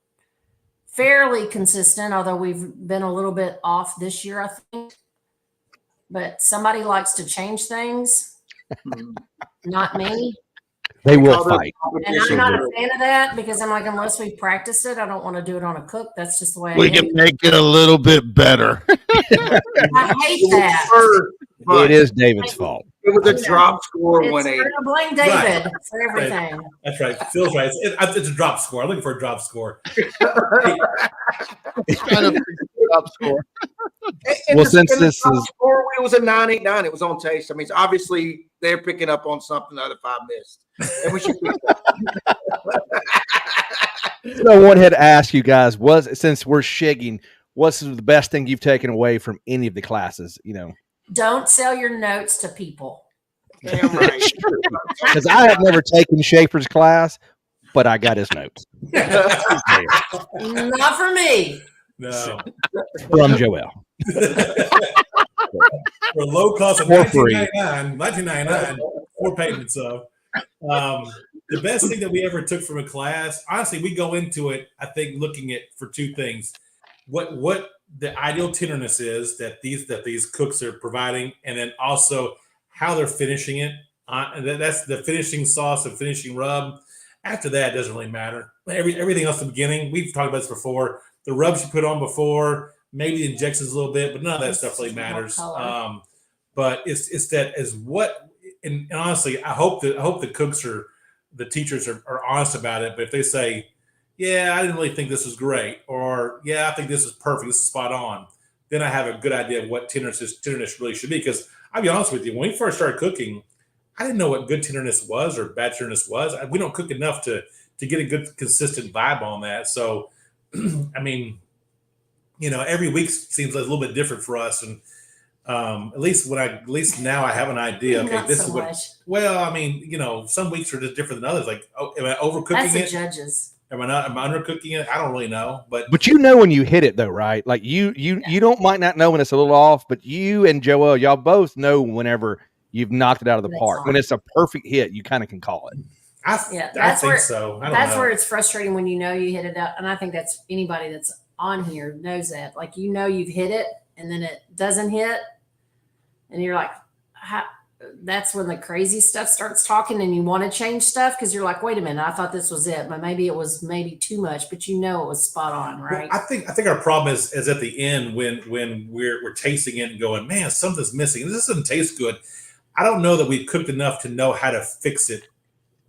fairly consistent, although we've been a little bit off this year, I think. But somebody likes to change things, not me. They will fight. And I'm not a fan of that because I'm like, unless we practiced it, I don't want to do it on a cook. That's just the way we can make it a little bit better. I hate that. It is David's fault. It was a drop score. We're going to blame David for everything. That's right. Phil's right. It's a drop score. I'm looking for a drop score. It's kind of a drop score. Well, since this is score, it was a 989. It was on taste. I mean, obviously they're picking up on something the other five missed. And we should. I wanted to ask you guys: since we're shigging, what's the best thing you've taken away from any of the classes? Don't sell your notes to people. Damn right. Because I have never taken Schaefer's class, but I got his notes. Not for me. No. From Joel. For a low cost of $19.99, 4 payments of. The best thing that we ever took from a class, honestly, we go into it, I think, looking at for two things. What the ideal tenderness is that these cooks are providing, and then also how they're finishing it. That's the finishing sauce and finishing rub. After that, it doesn't really matter. Everything else at the beginning, we've talked about this before. The rubs you put on before, maybe the injections a little bit, but none of that stuff really matters. But it's that is what, and honestly, I hope the cooks the teachers are honest about it. But if they say, yeah, I didn't really think this was great, or yeah, I think this is perfect, this is spot on, then I have a good idea of what tenderness really should be. Because I'll be honest with you, when we first started cooking, I didn't know what good tenderness was or bad tenderness was. We don't cook enough to get a good consistent vibe on that. So, I mean, every week seems a little bit different for us, and at least now I have an idea. Okay, not this so is what. much. Well, I mean, some weeks are just different than others. Like, am I overcooking That's the it? judges. Am I undercooking it? I don't really know, but when you hit it though, right? Like you might not know when it's a little off, but you and Joel, y'all both know whenever you've knocked it out of the park. When it's a perfect hit, you kind of can call it. I think so. That's where it's frustrating when you hit it out, and I think that's anybody that's on here knows that. Like you've hit it, and then it doesn't hit, and you're like, that's when the crazy stuff starts talking, and you want to change stuff because you're like, wait a minute, I thought this was it, but maybe it was too much, but it was spot on, right? Well, I think our problem is at the end when we're tasting it and going, man, something's missing. This doesn't taste good. I don't know that we've cooked enough to know how to fix it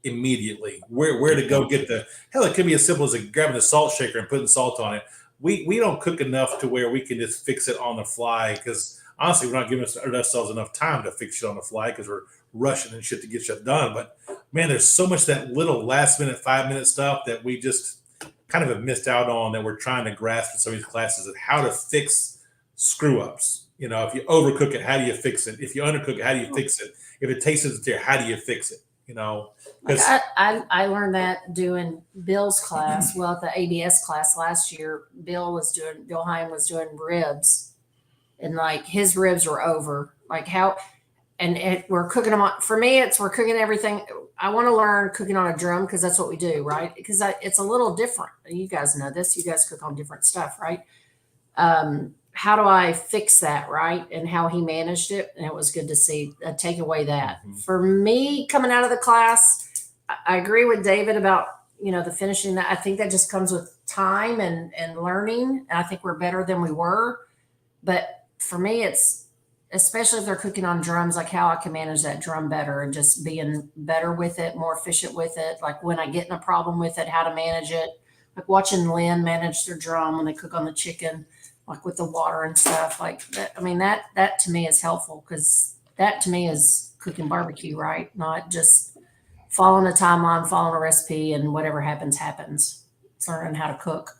immediately. Where to go get the hell? It could be as simple as grabbing a salt shaker and putting salt on it. We don't cook enough to where we can just fix it on the fly, because honestly, we're not giving ourselves enough time to fix shit on the fly because we're rushing and shit to get shit done. But man, there's so much that little last minute, 5-minute stuff that we just kind of have missed out on, that we're trying to grasp in some of these classes, of how to fix screw ups. You know, if you overcook it, how do you fix it? If you undercook it, how do you fix it? If it tastes as tear, how do you fix it? You know, like I learned that doing Bill's class. Well, at the ABS class last year, Bill Heim was doing ribs, and like his ribs were over. Like how, and we're cooking them on. For me, we're cooking everything. I want to learn cooking on a drum because that's what we do, right? Because it's a little different. You guys know this. You guys cook on different stuff, right? How do I fix that, right? And how he managed it. And it was good to see, take away that. Mm-hmm. For me, coming out of the class, I agree with David about, the finishing that. I think that just comes with time and learning. And I think we're better than we were. But for me, it's, especially if they're cooking on drums, like how I can manage that drum better and just being better with it, more efficient with it. Like when I get in a problem with it, how to manage it. Like watching Lynn manage their drum when they cook on the chicken, like with the water and stuff like that. I mean, that to me is helpful, because that to me is cooking barbecue, right? Not just following a timeline, following a recipe, and whatever happens, happens. It's learning how to cook.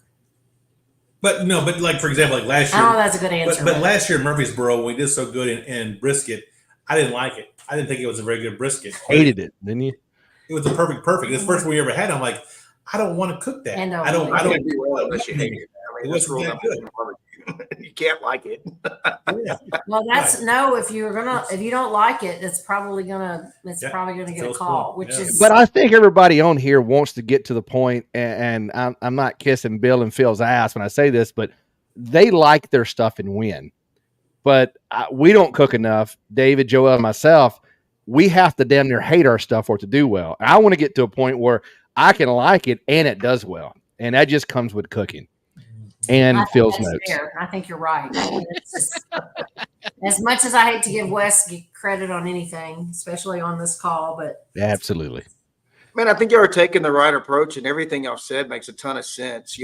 But no, but like, for example, like last year. I don't know, that's a good answer. But last year in Murfreesboro, when we did so good in brisket, I didn't like it. I didn't think it was a very good brisket. Hated it, didn't you? It was a perfect. It's the first one we ever had. I'm like, I don't want to cook that. I don't do well unless you hate it. I mean, that's rule number one. You can't like it. Yeah. Well, that's no. If you don't like it, it's probably gonna get a call. Which is. But I think everybody on here wants to get to the point, and I'm not kissing Bill and Phil's ass when I say this, but they like their stuff and win. But we don't cook enough. David, Joel, and myself, we have to damn near hate our stuff for it to do well. I want to get to a point where I can like it and it does well, and that just comes with cooking. And Phil's notes. Fair. I think you're right. Just, as much as I hate to give Wes credit on anything, especially on this call, but absolutely, man, I think you are taking the right approach, and everything I've said makes a ton of sense.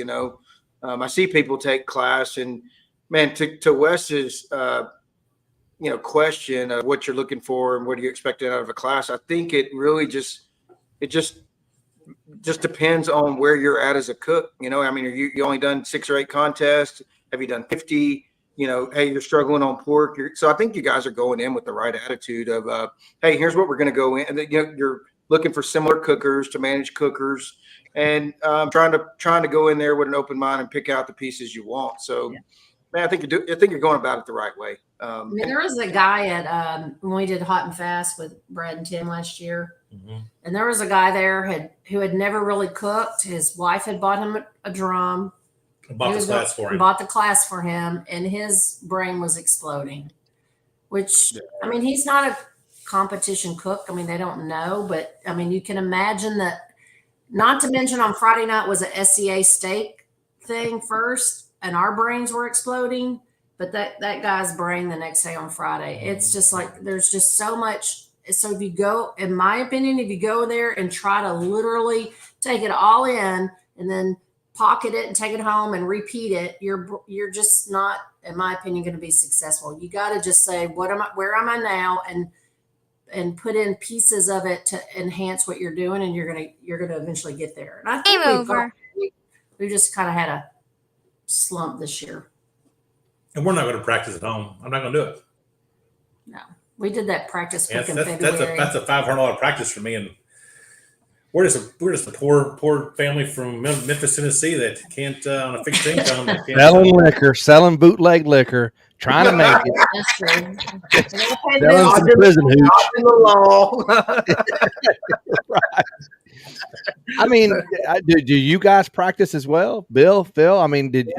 I see people take class, and man, to Wes's question of what you're looking for and what are you expecting out of a class, I think it really just depends on where you're at as a cook. I mean, are you only done 6 or 8 contests? Have you done 50? Hey, you're struggling on pork. So I think you guys are going in with the right attitude of, hey, here's what we're going to go in. And you're looking for similar cookers to manage cookers, and trying to go in there with an open mind and pick out the pieces you want. So, man, I think you're going about it the right way. I mean, there was a guy at when we did Hot and Fast with Brad and Tim last year. Mm-hmm. And there was a guy there who had never really cooked. His wife had bought him a drum. Bought the class for him, and his brain was exploding. Which, I mean, he's not a competition cook. I mean, they don't know, but I mean, you can imagine that. Not to mention, on Friday night was a SCA steak thing first, and our brains were exploding. But that guy's brain the next day on Friday, it's just like there's just so much. So if you go, in my opinion, if you go there and try to literally take it all in and then pocket it and take it home and repeat it, you're just not, in my opinion, going to be successful. You got to just say, where am I now, and put in pieces of it to enhance what you're doing, and you're gonna eventually get there. And I think we just kind of had a slump this year. And we're not going to practice at home. I'm not going to do it. No. We did that practice in February. That's a $500 practice for me, and we're just a poor family from Memphis, Tennessee that can't on a fixed income. Selling bootleg liquor, trying to make it. That's true. Selling some prison hooch. Right. I mean, do you guys practice as well, Bill, Phil? I mean, did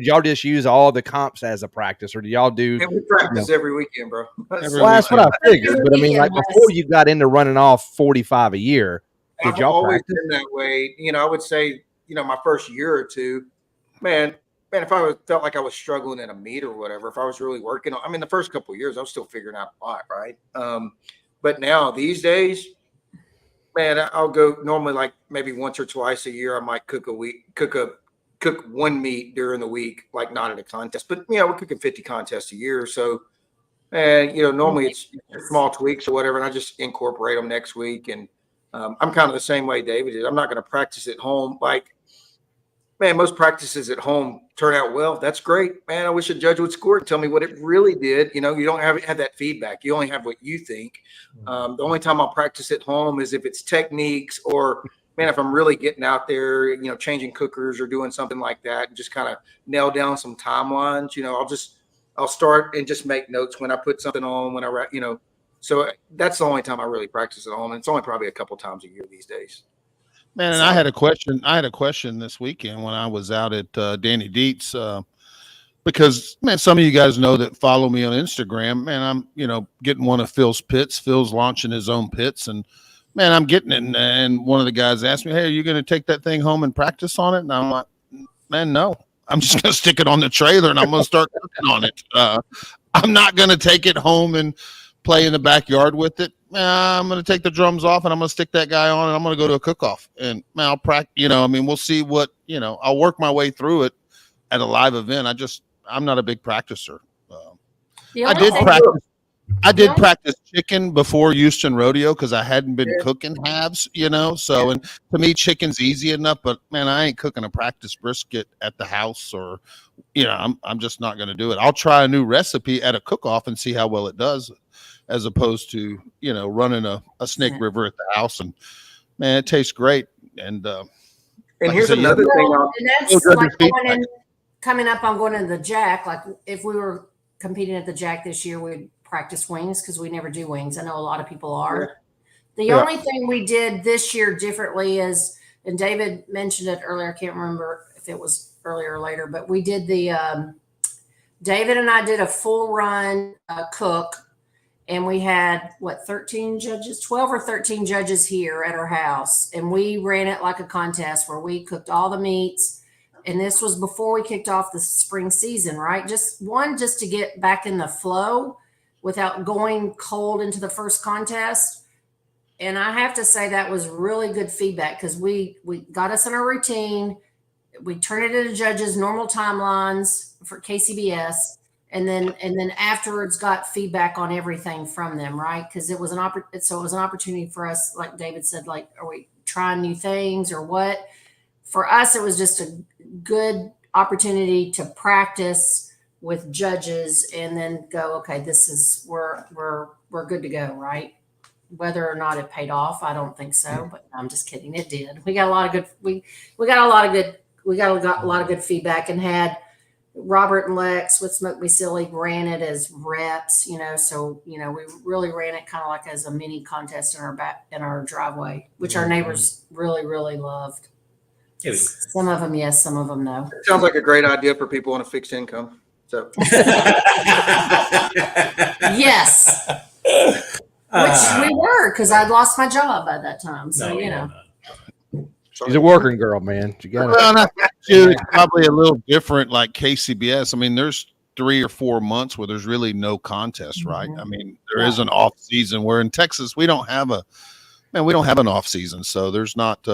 y'all just use all the comps as a practice, or do y'all do? And we practice every weekend, bro. That's what I figured. But I mean, like before you got into running off 45 a year, did y'all always practice? been that way? I would say, my first year or two, man, if I felt like I was struggling in a meet or whatever, if I was really working on, I mean, the first couple of years, I was still figuring out a lot, right? But now these days, man, I'll go normally like maybe once or twice a year. I might cook one meat during the week, like not in a contest, but we're cooking 50 contests a year. So, and normally it's small tweaks or whatever, and I just incorporate them next week. And I'm kind of the same way David is. I'm not going to practice at home. Like, man, most practices at home turn out well. That's great, man. I wish a judge would score and tell me what it really did. You don't have that feedback. You only have what you think. The only time I'll practice at home is if it's techniques or, man, if I'm really getting out there, changing cookers or doing something like that, and just kind of nail down some timelines. I'll start and just make notes when I put something on, when I write, So that's the only time I really practice at home. And it's only probably a couple times a year these days. Man, and I had a question this weekend when I was out at Danny Dietz, because, man, some of you guys know that follow me on Instagram, man, I'm, getting one of Phil's pits. Phil's launching his own pits, and, man, I'm getting it. And one of the guys asked me, hey, are you going to take that thing home and practice on it? And I'm like, man, no. I'm just going to stick it on the trailer, and I'm going to start cooking on it. I'm not going to take it home and play in the backyard with it. I'm going to take the drums off and I'm going to stick that guy on and I'm going to go to a cook-off, and man, I'll practice, we'll see what, I'll work my way through it at a live event. I'm not a big practicer. I did practice chicken before Houston Rodeo because I hadn't been cooking halves, so, and to me, chicken's easy enough, but man, I ain't cooking a practice brisket at the house, or, I'm just not going to do it. I'll try a new recipe at a cook-off and see how well it does, as opposed to, running a Snake River at the house. And man, it tastes great. And here's another thing. And that's like coming up on going to the Jack. Like if we were competing at the Jack this year, we'd practice wings because we never do wings. I know a lot of people are. The only thing we did this year differently is, and David mentioned it earlier, I can't remember if it was earlier or later, but we did David and I did a full run cook. And we had 13 judges, 12 or 13 judges here at our house. And we ran it like a contest where we cooked all the meats. And this was before we kicked off the spring season, right? Just to get back in the flow without going cold into the first contest. And I have to say that was really good feedback because we got us in our routine. We turned it into judges' normal timelines for KCBS. And then afterwards got feedback on everything from them, right? Because it was an opportunity for us, like David said, like, are we trying new things or what? For us, it was just a good opportunity to practice with judges and then go, okay, we're good to go, right? Whether or not it paid off, I don't think so, but I'm just kidding. It did. We got a lot of good feedback, and had Robert and Lex with Smoke Me Silly ran it as reps, so, we really ran it kind of like as a mini contest in our driveway, which our neighbors really, really loved. Some of them, yes, some of them, no. Sounds like a great idea for people on a fixed income. So, yes, which we were, because I'd lost my job by that time. So, She's a working girl, man. She got it. It's probably a little different, like KCBS. I mean, there's 3 or 4 months where there's really no contest, right? I mean, there is an off season. Where in Texas we don't have an off season, so there's not.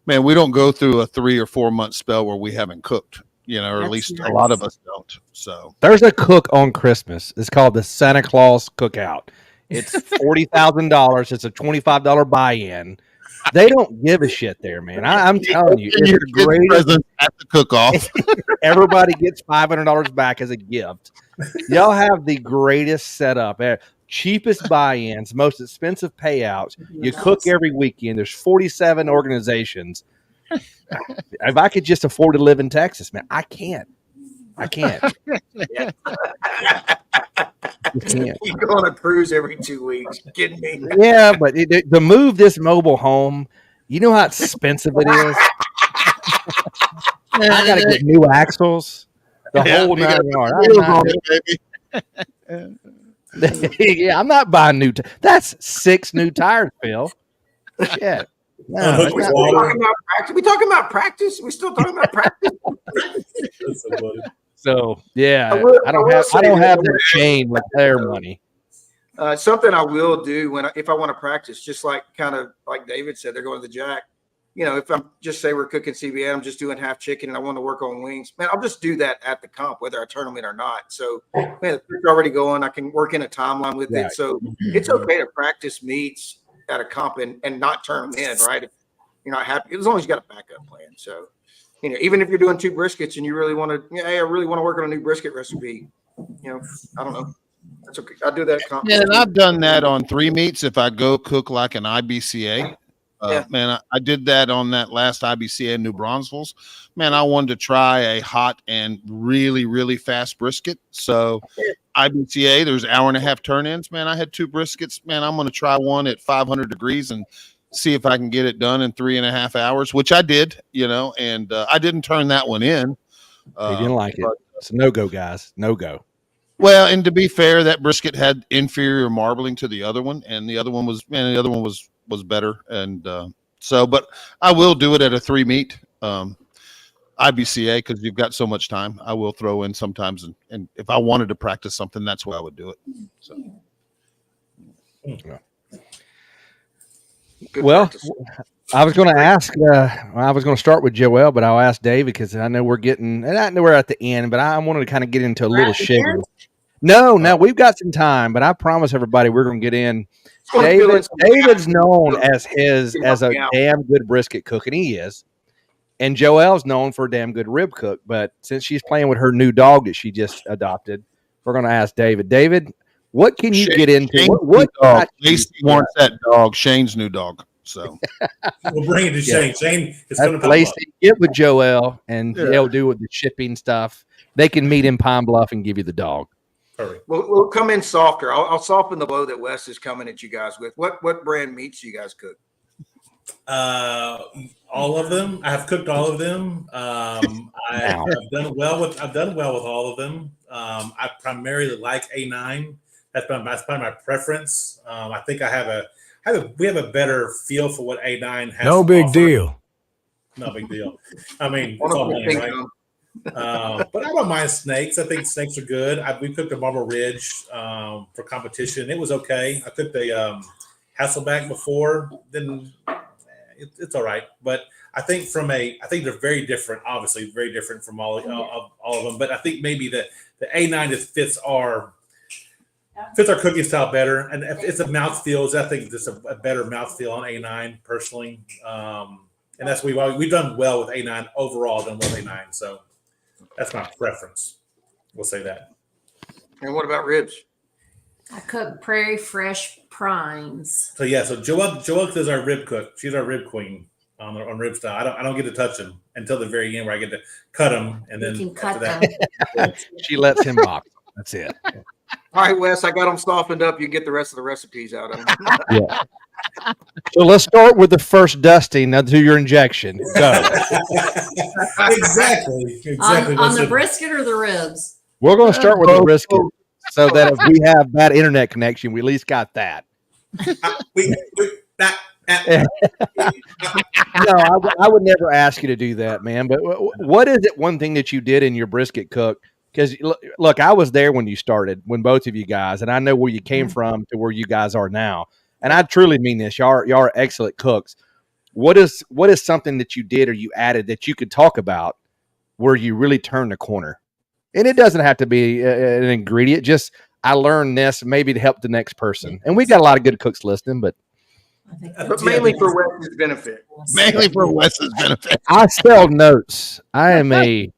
We don't go through a 3 or 4 month spell where we haven't cooked, or at least a lot of us don't. So there's a cook on Christmas. It's called the Santa Claus Cookout. It's $40,000. It's a $25 buy-in. They don't give a shit there, man. I'm telling you, it's the greatest at the cook-off. Everybody gets $500 back as a gift. Y'all have the greatest setup, cheapest buy-ins, most expensive payouts. You cook every weekend. There's 47 organizations. If I could just afford to live in Texas, man, I can't. You go on a cruise every 2 weeks. You kidding me? Yeah, but to move this mobile home, you know how expensive it is. I got to get new axles. The whole 9 yards. Yeah, I'm not buying new. That's 6 new tires, Phil. Shit. No, we talking about practice? We still talking about practice? So yeah, I don't have the chain with their money. Something I will do if I want to practice, just like kind of like David said, they're going to the jack. You know, if I'm just say we're cooking CBA, I'm just doing half chicken and I want to work on wings, man, I'll just do that at the comp, whether I turn them in or not. So, man, the food's already going. I can work in a timeline with it. So it's okay to practice meats at a comp and not turn them in, right? If you're not happy, as long as you got a backup plan. So, you know, even if you're doing 2 briskets and you really want to, hey, I really want to work on a new brisket recipe, you know, I don't know. That's okay. I'll do that. Yeah, and I've done that on 3 meats. If I go cook like an IBCA, man, I did that on that last IBCA in New Braunfels. Man, I wanted to try a hot and really, really fast brisket. So IBCA, there's 1.5 hour turn-ins. Man, I had 2 briskets. Man, I'm going to try one at 500 degrees and see if I can get it done in 3.5 hours, which I did, you know, and I didn't turn that one in. He didn't like it. It's a no-go, guys. No-go. Well, and to be fair, that brisket had inferior marbling to the other one, and the other one was was better. And so, but I will do it at a 3 meat IBCA because you've got so much time. I will throw in sometimes, and if I wanted to practice something, that's where I would do it. So, well, I was going to ask. I was going to start with Joel, but I'll ask David because I know we're getting, and I know we're at the end, but I wanted to kind of get into a little Shiggin. No, we've got some time, but I promise everybody we're going to get in. David's known as a damn good brisket cook, and he is. And Joelle's known for a damn good rib cook. But since she's playing with her new dog that she just adopted, we're going to ask David. David, what can you get into? What dog? Lacey wants that dog, Shane's new dog. So we'll bring it to Shane. Shane is going to Lacey, get with Joelle, and they'll do with the shipping stuff. They can meet in Pine Bluff and give you the dog. We'll come in softer. I'll soften the blow that Wes is coming at you guys with. What brand meats do you guys cook? All of them. I have cooked all of them. I've done well with all of them. I primarily like A9. That's probably my preference. I think we have a better feel for what A9 has. No big deal. No big deal. I mean, it's all money, right? But I don't mind snakes. I think snakes are good. We cooked a Marble Ridge for competition. It was okay. I cooked a Hasselback before. Then it's all right. But I think they're very different. Obviously, very different from all of them. But I think maybe the A9 just fits our cooking style better. And if it's a mouthfeel, I think it's a better mouthfeel on A9 personally. And that's we've done well with A9 overall. Done well with A9. So. That's my preference. We'll say that. And what about ribs? I cook Prairie Fresh primes. So Joelle is our rib cook. She's our rib queen on rib style. I don't get to touch them until the very end where I get to cut them, and then you can cut them. She lets him box. That's it. All right, Wes, I got them softened up. You get the rest of the recipes out of them. Yeah. So let's start with the first dusting. Now do your injection. Go. Exactly. On the brisket or the ribs? We're going to start with the brisket so that if we have bad internet connection, we at least got that. No, I would never ask you to do that, man. But what is it one thing that you did in your brisket cook? Because, look, I was there when you started, when both of you guys, and I know where you came from to where you guys are now. And I truly mean this. Y'all are excellent cooks. What is something that you did or you added that you could talk about where you really turned the corner? And it doesn't have to be an ingredient. Just I learned this maybe to help the next person. And we got a lot of good cooks listening, but mainly for Wes's benefit. Mainly for Wes's benefit. I sell notes. I am a.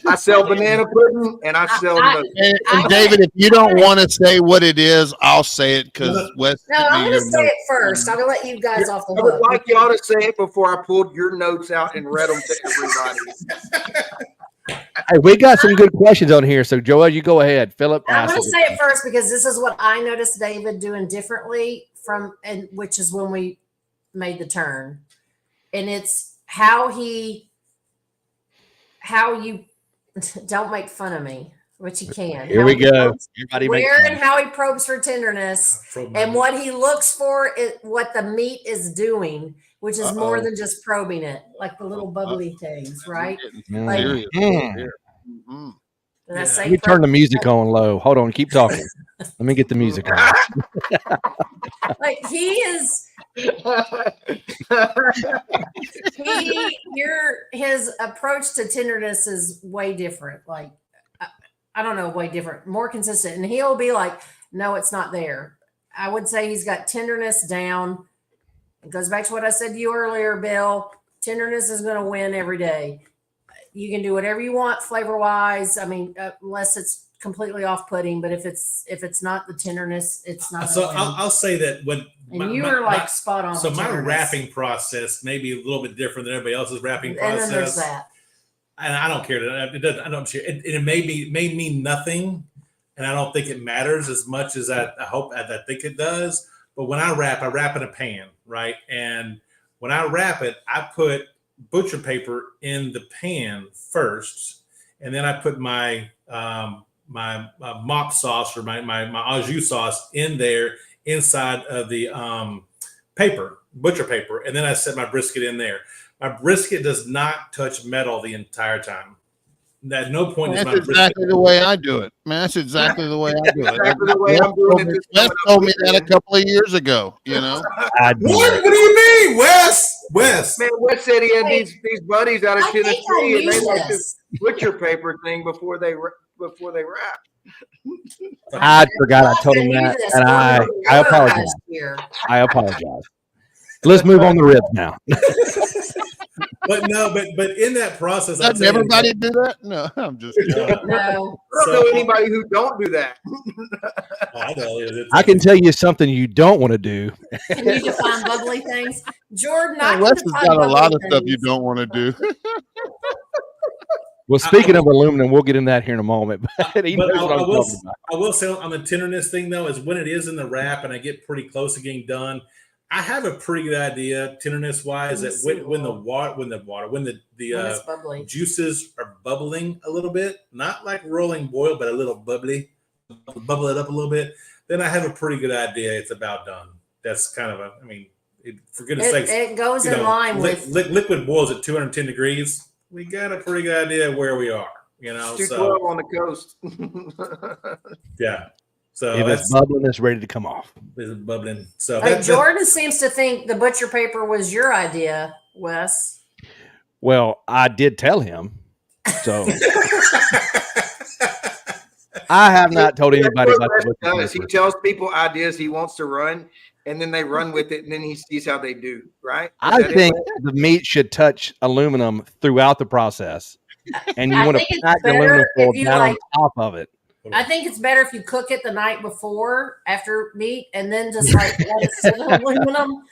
I sell banana pudding and I sell notes. And David, if you don't want to say what it is, I'll say it because Wes. No, I'm going to say it first. I'm going to let you guys off the hook. I would like y'all to say it before I pulled your notes out and read them to everybody. Hey, we got some good questions on here. So, Joel, you go ahead. Philip, I'm going to say it first because this is what I noticed David doing differently which is when we made the turn. And it's how you don't make fun of me, which you can. Here we go. Where and how he probes for tenderness and what he looks for is what the meat is doing, which is more than just probing it, like the little bubbly things, right? Did I Yeah. say Let me turn the music on low. Hold on, keep talking. Let me get the music on. like he is his approach to tenderness is way different. Like I don't know, way different, more consistent. And he'll be like, no, it's not there. I would say he's got tenderness down. It goes back to what I said to you earlier, Bill. Tenderness is going to win every day. You can do whatever you want flavor wise. I mean, unless it's completely off putting, but if it's not the tenderness, it's not. So I'll say that when you were like spot on. So my tenderness. wrapping process may be a little bit different than everybody else's wrapping process. And then there's that. And I don't care. It doesn't. I don't care. It may mean nothing, and I don't think it matters as much as I think it does. But when I wrap in a pan, right? And when I wrap it, I put butcher paper in the pan first, and then I put my my mop sauce or my au jus sauce in there inside of the butcher paper, and then I set my brisket in there. My brisket does not touch metal the entire time. At no point is my That's exactly the way I do it, man. That's exactly the way I do it. Exactly the way I'm doing it. Wes told me that a couple of years ago. You know, What do you mean, Wes? Man, Wes said he had these buddies out of I think I Tennessee, and they knew like this. this butcher paper thing before they wrap. I forgot I told him knew that, this and I before apologize. last year. I apologize. Let's move on the ribs now. But in that process, doesn't everybody do that? No, I'm just kidding. No, I don't know anybody who don't do that. I know. I can tell you something you don't want to do. can you define bubbly things, Jordan? I Wes can has define got a lot bubbly of stuff you things. don't want to do. Well, speaking of aluminum, we'll get in that here in a moment. But he But knows what I'm talking about. I will say on the tenderness thing though is when it is in the wrap and I get pretty close to getting done, I have a pretty good idea tenderness wise that when the When it's bubbly. juices are bubbling a little bit, not like rolling boil, but a little bubbly, bubble it up a little bit, then I have a pretty good idea it's about done. That's kind of for goodness sakes, It goes in line with liquid boils at 210 degrees. We got a pretty good idea of where we are, you know. It's So 212 on the coast. yeah. So If it's bubbling, it's ready to come off. it's bubbling. So Jordan seems to think the butcher paper was your idea, Wes. Well, I did tell him. So I have not told anybody about the butcher He paper. tells people ideas he wants to run, and then they run with it, and then he sees how they do. Right? Is I that it? think the meat should touch aluminum throughout the process, and you I want to think it's pack the better aluminum foil if you, down like- on top of it. I think it's better if you cook it the night before after meat and then just like let it sit in aluminum.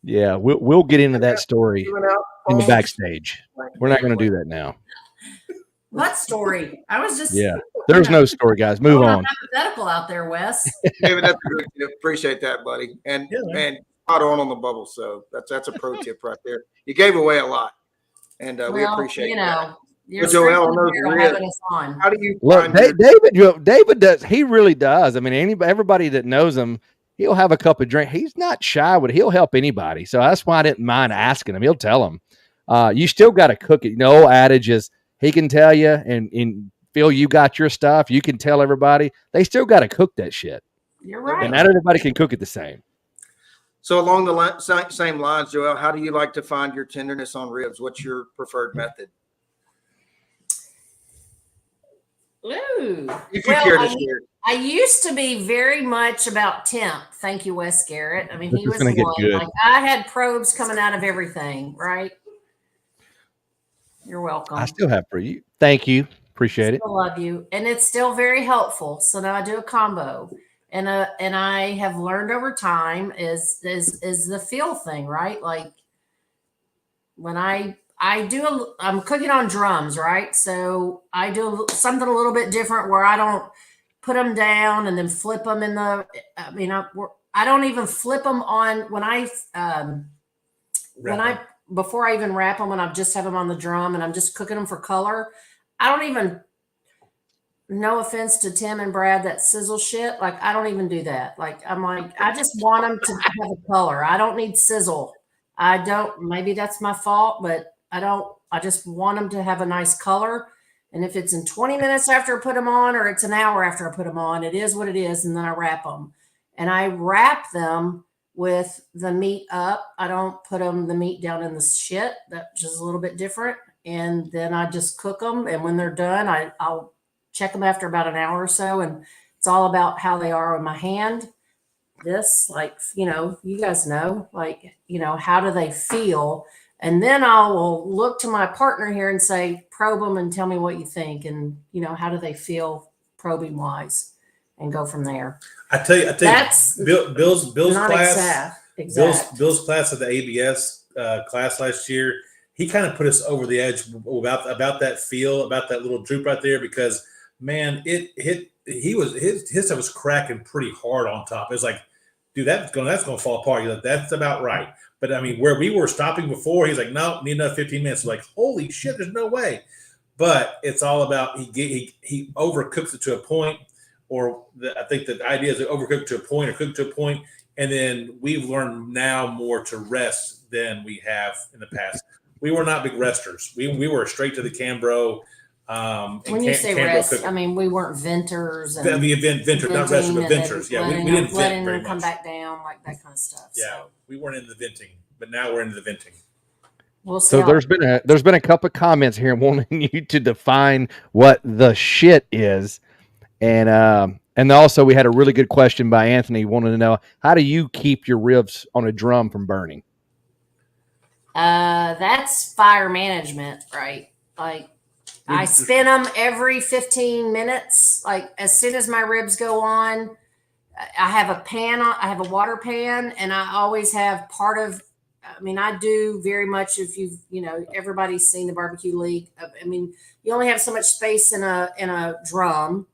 Yeah, we'll get into that story Doing out in the phones. backstage. We're not going to do that now. What story? I was just Yeah, there's no story, guys. Move on. hypothetical out there, Wes. David, that's good. Appreciate that, buddy. And Yeah, man. and spot on the bubble. So that's a pro tip right there. You gave away a lot, and we appreciate that. You're But Joel, strengthening those here ribs- having us on. How do you Look, find your- David does. He really does. I mean, everybody that knows him, he'll have a cup of drink. He's not shy with it. He'll help anybody. So that's why I didn't mind asking him. He'll tell him. You still got to cook it. No adage is he can tell you and Phil, you got your stuff. You can tell everybody. They still got to cook that shit. You're right. And not everybody can cook it the same. So along the same lines, Joel, how do you like to find your tenderness on ribs? What's your preferred method? Ooh. If you Well, care to share. I used to be very much about temp. Thank you, Wes Garrett. I mean, This he is was gonna the get one. good. Like, I had probes coming out of everything, right? You're welcome. I still have for you. Thank you. Appreciate it. Still love you, and it's still very helpful. So now I do a combo, and I have learned over time is the feel thing, right? Like when I'm cooking on drums, right? So I do something a little bit different where I don't put them down and then flip them in the. I mean, I don't even flip them on when before I even wrap them, and I just have them on the drum and I'm just cooking them for color. I don't even, no offense to Tim and Brad, that sizzle shit. Like, I don't even do that. Like, I'm like, I just want them to have a color. I don't need sizzle. Maybe that's my fault, but I just want them to have a nice color. And if it's in 20 minutes after I put them on, or it's an hour after I put them on, it is what it is. And then I wrap them, and I wrap them with the meat up. I don't put the meat down in the shit. That's just a little bit different. And then I just cook them. And when they're done, I'll check them after about an hour or so. And it's all about how they are in my hand. This, like, you guys know, like, how do they feel? And then I will look to my partner here and say, probe them and tell me what you think. And, how do they feel probing wise, and go from there. I tell you, That's Bill's not class, exact. Bill's class at the ABS class last year, he kind of put us over the edge about that feel, about that little droop right there, because man, his stuff was cracking pretty hard on top. It was like, dude, that's gonna fall apart. You're like, that's about right. But I mean, where we were stopping before, he's like, no, need another 15 minutes. We're like, holy shit, there's no way. But it's all about he overcooks it to a point, or I think the idea is to overcook to a point or cook to a point, and then we've learned now more to rest than we have in the past. We were not big resters. We were straight to the Cambro. When you say rest, cooking. I mean, we weren't venters. And venters, not resters, but venters. Yeah, we didn't vent very much. Come back down, like that kind of stuff. Yeah, so we weren't into the venting, but now we're into the venting. We'll so there's been a couple of comments here wanting you to define what the shit is, and also we had a really good question by Anthony wanting to know, how do you keep your ribs on a drum from burning? That's fire management, right? Like, I spin them every 15 minutes. Like, as soon as my ribs go on, I have a pan on, I have a water pan, and I always have I do very much, if everybody's seen the barbecue league. I mean, you only have so much space in a drum.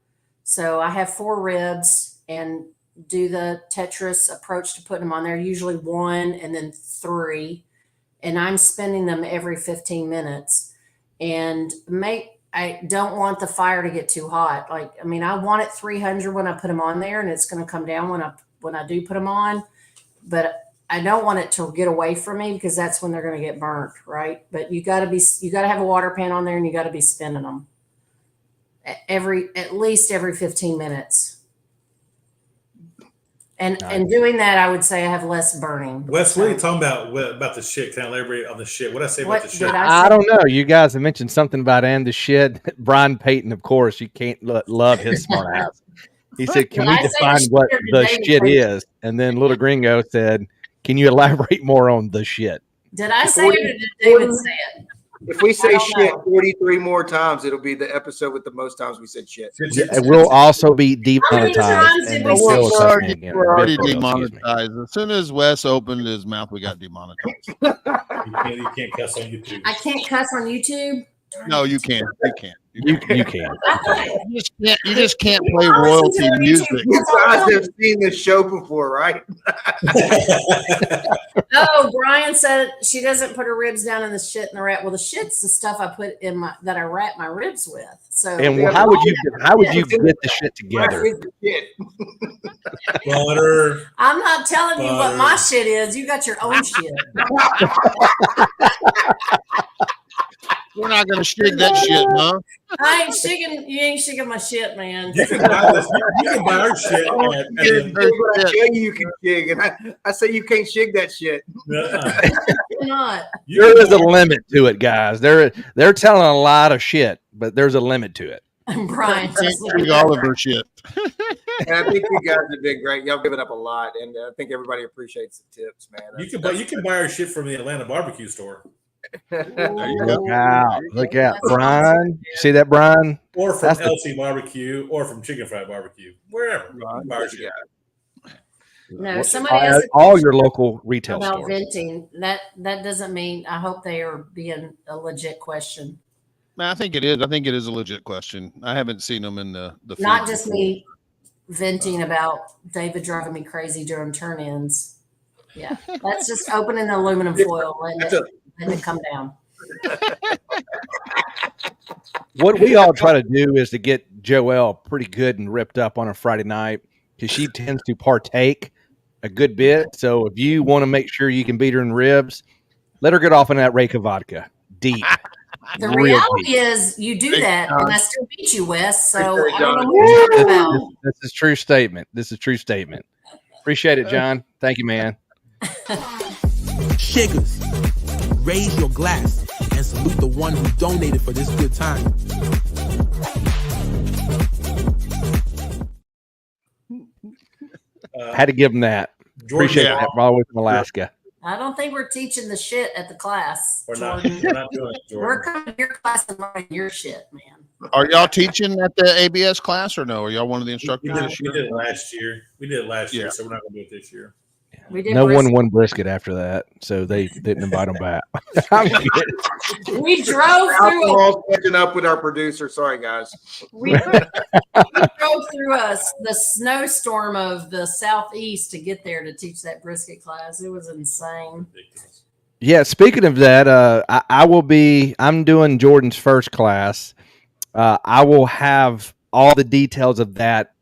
So I have 4 ribs and do the Tetris approach to putting them on there, usually 1 and then 3. And I'm spinning them every 15 minutes. And I don't want the fire to get too hot. Like, I mean, I want it 300 when I put them on there, and it's going to come down when I do put them on. But I don't want it to get away from me, because that's when they're going to get burnt, right? But you got to have a water pan on there, and you got to be spinning them at least every 15 minutes. And doing that, I would say I have less burning. Wes, what are you talking about the shit? Can I elaborate on the shit? What did I say about the shit? I don't know. You guys have mentioned something about and the shit. Brian Payton, of course, you can't love his smart ass. He said, can we define what the shit is? And then Little Gringo said, can you elaborate more on the shit? Did I say it, or did David say it? If we say shit 43 more times, it'll be the episode with the most times we said shit. It will also be demonetized. We're already demonetized. As soon as Wes opened his mouth, we got demonetized. You can't cuss on YouTube. I can't cuss on YouTube? No, you can't. You can't. You can. You just can't play royalty music. You guys have seen this show before, right? Oh, Brian said she doesn't put her ribs down in the shit and the wrap. Well, the shit's the stuff I put in that I wrap my ribs with. So, and how would you get the shit together? Butter. I'm not telling you what my shit is. You got your own shit. We're not gonna shig that shit, huh? I ain't shigging. You ain't shigging my shit, man. You can buy this. You can buy our shit. I tell you can shig, and I say you can't shig that shit. You're not. There is a limit to it, guys. They're telling a lot of shit, but there's a limit to it. Brian, all of her shit. And I think you guys have been great. Y'all given up a lot, and I think everybody appreciates the tips, man. You can buy our shit from the Atlanta barbecue store. Look out, Brian. See that, Brian? Or from LC Barbecue, or from Chicken Fried Barbecue, wherever. No, somebody asked all your local retail about stores. venting. That doesn't mean. I hope they are being a legit question. I think it is. I think it is a legit question. I haven't seen them in the not just me venting about David driving me crazy during turn-ins. Yeah, that's just opening the aluminum foil and it come down. What we all try to do is to get Joelle pretty good and ripped up on a Friday night, because she tends to partake a good bit. So if you want to make sure you can beat her in ribs, let her get off in that Reyka vodka deep. The Real reality deep. is you do Big that, time. and I still beat you, Wes. So Appreciate it, I don't know John. what you're talking about. This is true statement. This is true statement. Appreciate it, John. Thank you, man. Shiggers, raise your glass and salute the one who donated for this good time. Had to give him that. Appreciate Jordan, that. All the way from Alaska. I don't think we're teaching the shit at the class. We're not Jordan. doing it, We're Jordan. coming to your class and learning your shit, man. Are y'all teaching at the ABS class or no? Are y'all one of the We instructors did, this we year? did it last year. We did it last year, Yeah. so we're not going to do it this year. We did. No one brisket. won brisket after that, so they didn't invite him back. I'm kidding. We drove through. Alcohol's catching up with our producer. Sorry, guys. We drove through the snowstorm of the southeast to get there to teach that brisket class. It was insane. Ridiculous. Yeah, speaking of that, I'm doing Jordan's first class. I will have all the details of that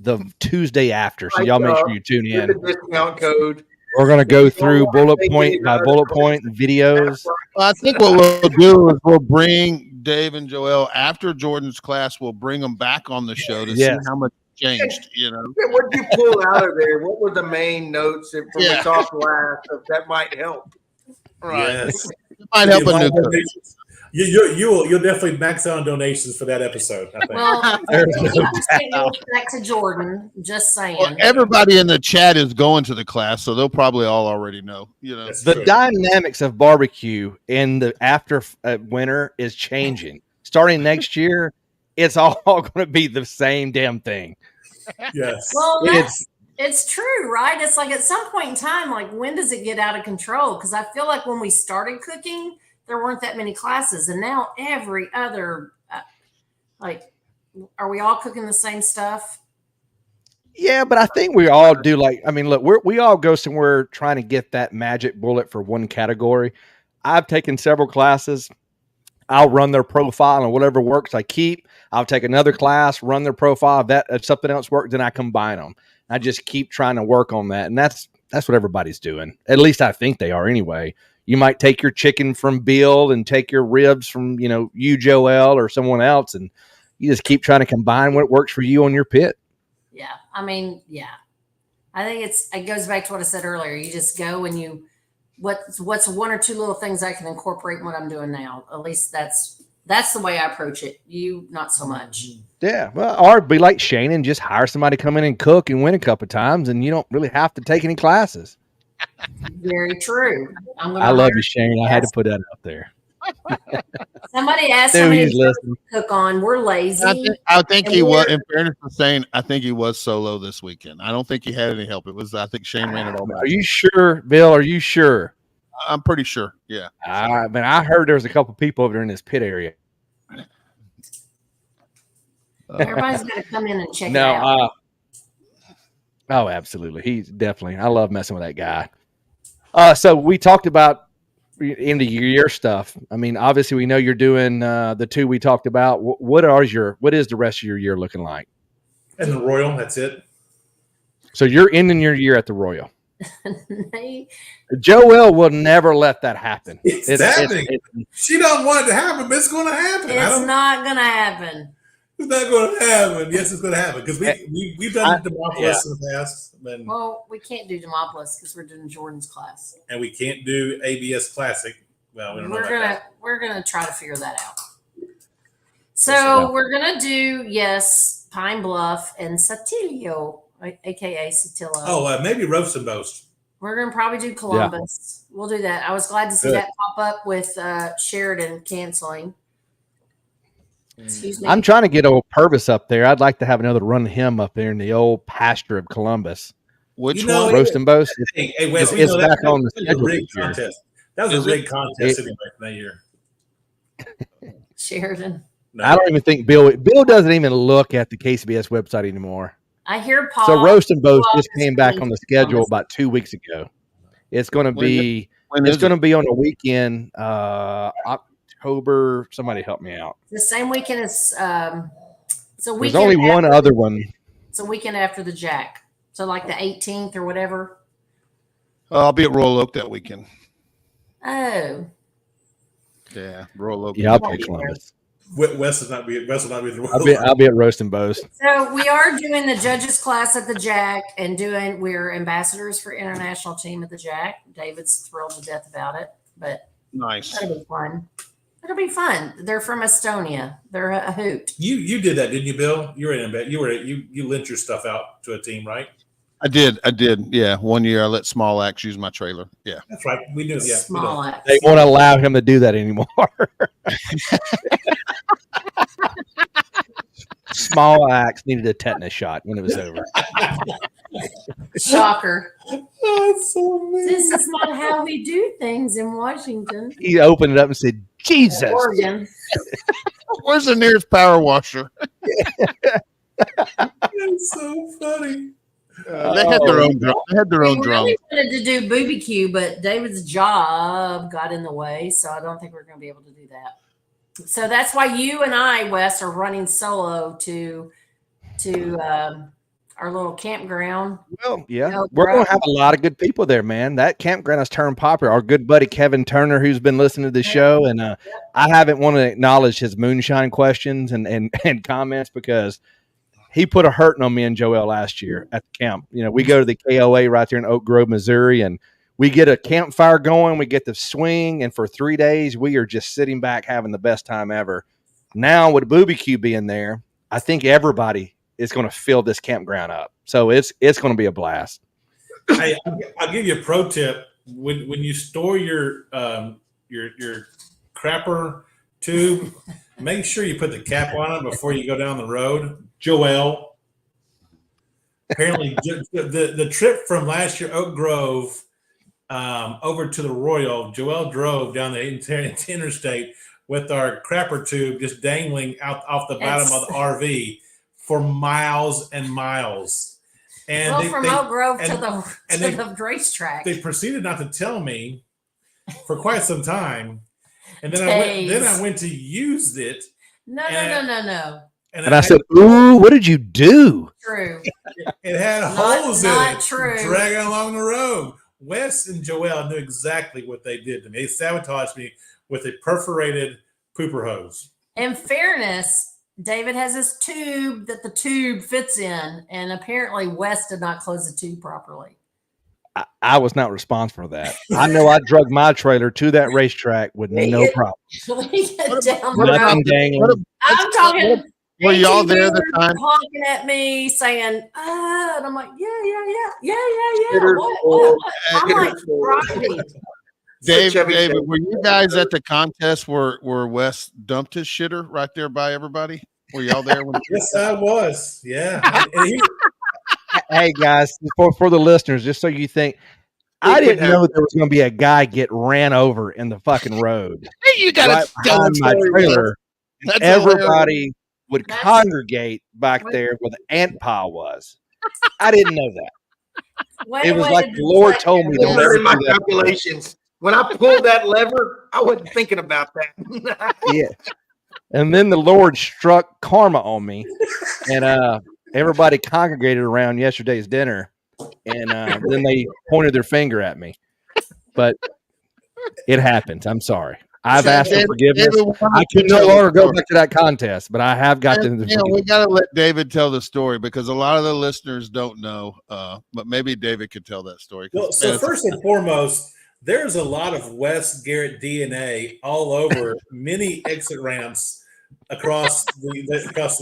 the Tuesday after. So y'all make sure you tune Get in. the discount code. We're going to go through bullet point by bullet point and videos. Well, I think what we'll do is we'll bring Dave and Joel after Jordan's class. We'll bring them back on the show to see Yes. how much changed. You know, What did you pull out of there? What were the main notes from Yeah. the talk last that might help? Yes. it might help a new cook. You'll definitely max out on donations for that episode, I think. Well, There's no 50% doubt. goes back to Jordan. Just saying. Well, everybody in the chat is going to the class, so they'll probably all already know. You know, That's The true. dynamics of barbecue in the after winter is changing. Starting next year, it's all going to be the same damn thing. Yes. Well, It's it's true, right? It's like at some point in time, like when does it get out of control? Because I feel like when we started cooking, there weren't that many classes, and now every other, like, are we all cooking the same stuff? yeah, but I think we all do. Like, I mean, look, we all go somewhere trying to get that magic bullet for one category. I've taken several classes. I'll run their profile and whatever works, I keep. I'll take another class, run their profile. If something else works, then I combine them. I just keep trying to work on that, and that's what everybody's doing. At least I think they are, anyway. You might take your chicken from Bill and take your ribs from you, Joel, or someone else, and you just keep trying to combine what works for you on your pit. Yeah, I mean, yeah. I think it goes back to what I said earlier. You just go and what's one or two little things I can incorporate in what I'm doing now. At least that's the way I approach it. You not so much. Yeah, well, or be like Shane and just hire somebody to come in and cook and win a couple of times, and you don't really have to take any classes. Very true. I love you, Shane. I had to put that out there. Somebody asked Dude, how many he's listening. to cook on. We're lazy. I think And he was. we're- In fairness to Shane, I think he was solo this weekend. I don't think he had any help. I think Shane ran it all. Are you sure, Bill? Are you sure? I'm pretty sure. Yeah. I heard there was a couple people over there in this pit area. Everybody's got to come in and check it No, out. oh, absolutely. He's definitely. I love messing with that guy. So we talked about end of year stuff. I mean, obviously, we know you're doing the two we talked about. What is the rest of your year looking like? And the Royal, that's it. So you're ending your year at the Royal. They- Joel will never let that happen. It's happening. She don't want it to happen, but it's going to happen. it's not going to happen. It's not going to happen. Yes, it's going to happen because we've done Demopolis in the past, Well, we can't do Demopolis because we're doing Jordan's class. and we can't do ABS Classic. Well, we don't know about that. We're gonna try to figure that out. Yes, So we're gonna do Pine Bluff and Satillo, aka Satillo. Oh, maybe Roast and Boast. We're gonna probably do Columbus. We'll do that. I was glad to see that pop up with Sheridan canceling. Excuse me. I'm trying to get old Purvis up there. I'd like to have another run of him up there in the old pasture of Columbus. Which You know, one? Roast and Boast. Hey, Wes, It's you know, back on the that was a schedule rigged this year. contest. That was a rigged contest anyway from that year. Sheridan. No. I don't even think Bill doesn't even look at the KCBS website anymore. I hear Paul. So Roast and Boast just Paul came is back coming on the to schedule Columbus. about 2 weeks ago. It's going to be When it's is going it? to be on a weekend, October. Somebody help me out. The same weekend as it's a There's weekend. only one after- other one. It's a weekend after the Jack. So like the 18th or whatever. I'll be at Royal Oak that weekend. Oh. Yeah, roll over. Yeah, I'll pick Columbus. Wes will not be I'll be at Roast and Boast. So we are doing the judges class at the Jack and we're ambassadors for international team at the Jack. David's thrilled to death about it, but Nice. that'll be fun. It'll be fun. They're from Estonia. They're a hoot. You did that, didn't you, Bill? You lent your stuff out to a team, right? I did. Yeah. 1 year I let Small Axe use my trailer. Yeah. That's right. We knew. Yeah. Small axe. They won't allow him to do that anymore. Small Axe needed a tetanus shot when it was over. Shocker. Oh, it's so amazing. This is not how we do things in Washington. He opened it up and said, Jesus. Oregon. Where's the nearest power washer? That's so funny. They had their own drum. They had their own We drum. really wanted to do Booby Q, but David's job got in the way, so I don't think we're going to be able to do that. So that's why you and I, Wes, are running solo to our little campground. Well, yeah, Oh, we're going bro. to have a lot of good people there, man. That campground has turned popular. Our good buddy Kevin Turner, who's been listening to the show, and I haven't want to acknowledge his moonshine questions and comments because he put a hurting on me and Joel last year at the camp. You know, we go to the KOA right there in Oak Grove, Missouri, and we get a campfire going. We get the swing, and for 3 days, we are just sitting back having the best time ever. Now with Booby Q being there, I think everybody is going to fill this campground up. So it's going to be a blast. Hey, I'll give you a pro tip. When you store your crapper tube, make sure you put the cap on it before you go down the road. Joel, apparently the trip from last year, Oak Grove, over to the Royal, Joel drove down the interstate with our crapper tube just dangling out off the bottom of the RV for miles and miles. And Well, from Oak Grove to they- the racetrack. They proceeded not to tell me for quite some time, and then Days. I went to use it, No. And I said, ooh, what did you do? True. it had Not- holes in not it, true. dragging along the road. Wes and Joel knew exactly what they did to me. They sabotaged me with a perforated pooper hose. In fairness, David has this tube that the tube fits in, and apparently Wes did not close the tube properly. I was not responsible for that. I know I drug my trailer to that racetrack with no problem. We get down the Nothing road. dangling. I'm talking. Were y'all there the ATVers time? honking at me, saying, and I'm like, yeah. Shitter's full. I'm like, Shitter's full. Rocky. David, were you guys at the contest where Wes dumped his shitter right there by everybody? Were y'all there? Yes, I was. Yeah. And Hey guys, for the listeners, just so you think, I didn't know there was going to be a guy get ran over in the fucking road. You got right behind my trailer. That's Everybody would That's- congregate back there where the ant pile was. I didn't know that. It was like the Lord told me to Those never are in my do that. calculations. When I pulled that lever, I wasn't thinking about that. Yeah. And then the Lord struck karma on me, and everybody congregated around yesterday's dinner, and then they pointed their finger at me. But it happens. I'm sorry. I've asked for forgiveness. I can no longer go back to that contest, but I have got to. We got to let David tell the story because a lot of the listeners don't know. But maybe David could tell that story. well, so first and foremost, there's a lot of Wes Garrett DNA all over many exit ramps across the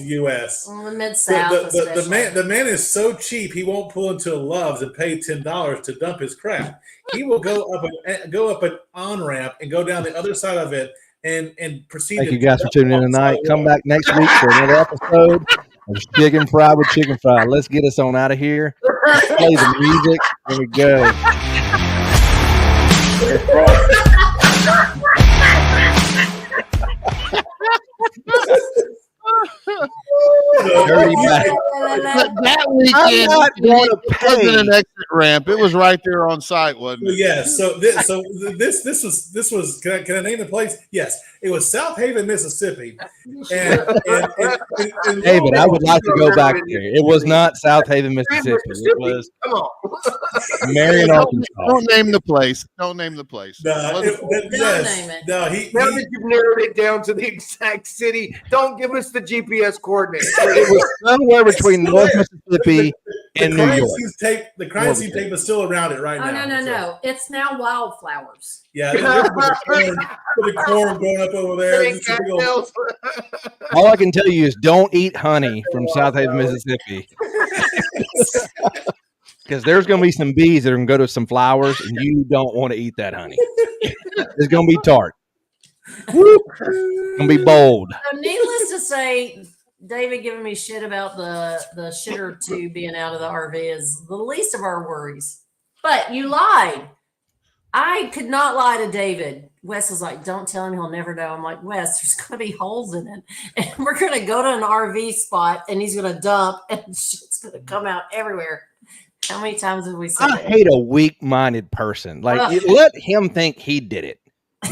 U.S. Mid-South. The man is so cheap he won't pull into a Love's and pay $10 to dump his crap. He will go up an on ramp and go down the other side of it and proceed. Thank to you guys for dump tuning in on the tonight. sidewalk. Come back next week for another episode of Shiggin Fried with Chicken Fry. Let's get us on out of here. Let's play the music. Here we go. Dirty back. That I'm weekend not going to wasn't pay. an exit ramp. It was right there on site, wasn't it? Yeah, this was can I name the place? Yes, it was South Haven, Mississippi. And David, I would like to go back there. It was not South Haven, Mississippi. It was Come on. Marion, Arkansas. Don't name the place. Don't name the place. No, name it. no, Now that you've narrowed it down to the exact city, don't give us the GPS coordinates. It was somewhere between North Mississippi and New York. The crime scene tape is still around it right Oh, now. no. It's now wildflowers. Yeah, there's the corn going up over there. It's a big old- All I can tell you is don't eat honey from South Haven, Mississippi. Because there's going to be some bees that are going to go to some flowers, and you don't want to eat that honey. It's going to be tart. It's going to be bold. So needless to say, David giving me shit about the shitter tube being out of the RV is the least of our worries. But you lied. I could not lie to David. Wes was like, don't tell him, he'll never know. I'm like, Wes, there's going to be holes in it. And we're going to go to an RV spot and he's going to dump and shit's going to come out everywhere. How many times have we said I that? hate a weak-minded person. Like, let him think he did it.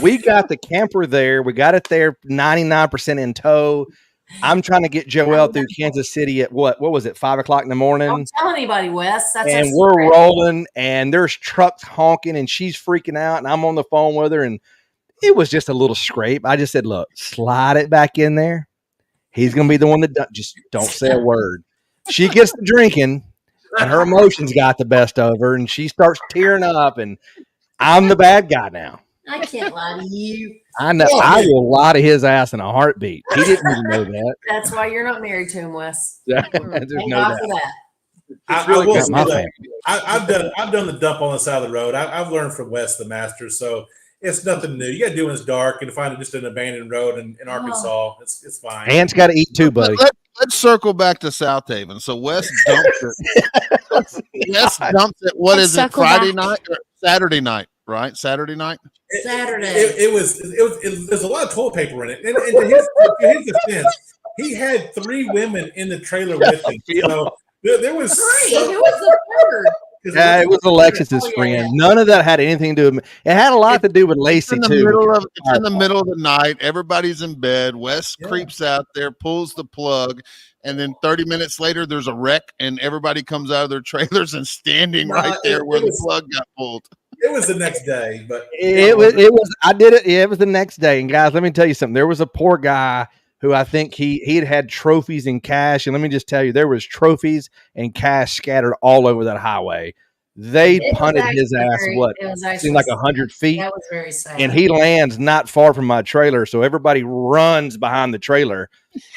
We got the camper there. We got it there 99% in tow. I'm trying to get Joelle through Kansas City at what was it, 5 o'clock in the morning? Don't tell anybody, Wes. That's And our we're secret. rolling, and there's trucks honking, and she's freaking out, and I'm on the phone with her, and it was just a little scrape. I just said, look, slide it back in there. He's going to be the one that just don't say a word. She gets to drinking, and her emotions got the best of her, and she starts tearing up, and I'm the bad guy now. I can't lie to you. I know. I will lie to his ass in a heartbeat. He didn't even know that. That's why you're not married to him, Wes. There's Thank no God doubt. for that. I really will got say my that family. I've done the dump on the side of the road. I've learned from Wes the master, so it's nothing new. You got to do when it's dark and find just an abandoned road in Arkansas. It's fine. Ant's got to eat too, buddy. Let's circle back to South Haven. So Wes dumps it. Wes dumps it. What is it? Circle Friday back. night or Saturday night? Right? Saturday night. Saturday. There's a lot of toilet paper in it. And to his defense, he had 3 women in the trailer with him. So there was Three. Who was the third? Yeah, it was Alexis's friend. None of that had anything to do with me. It had a lot to do with Lacey, It's too. in the middle of the night. Everybody's in bed. Wes creeps out there, pulls the plug, and then 30 minutes later, there's a wreck, and everybody comes out of their trailers and standing right there where the plug got pulled. It was the next day, but It was. I did it. Yeah, it was the next day. And guys, let me tell you something. There was a poor guy who I think he had trophies and cash. And let me just tell you, there was trophies and cash scattered all over that highway. They It was punted actually his ass. very- What it was seemed actually like 100 feet. That was very sad. And he lands not far from my trailer. So everybody runs behind the trailer.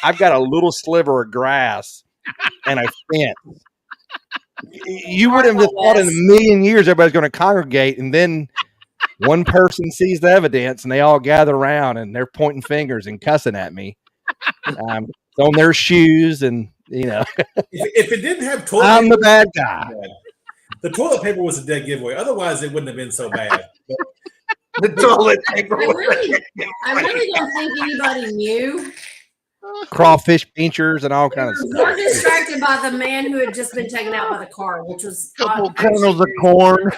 I've got a little sliver of grass and a fence. You would have thought in a million years everybody's going to congregate, and then one person sees the evidence, and they all gather around, and they're pointing fingers and cussing at me. On their shoes, and if it didn't have toilet I'm paper, the bad guy. the toilet paper was a dead giveaway. Otherwise, it wouldn't have been so bad. The toilet paper. I really don't think anybody knew. Crawfish pinchers and all kinds of More stuff. distracted by the man who had just been taken out by the car, which was Couple kernels of corn.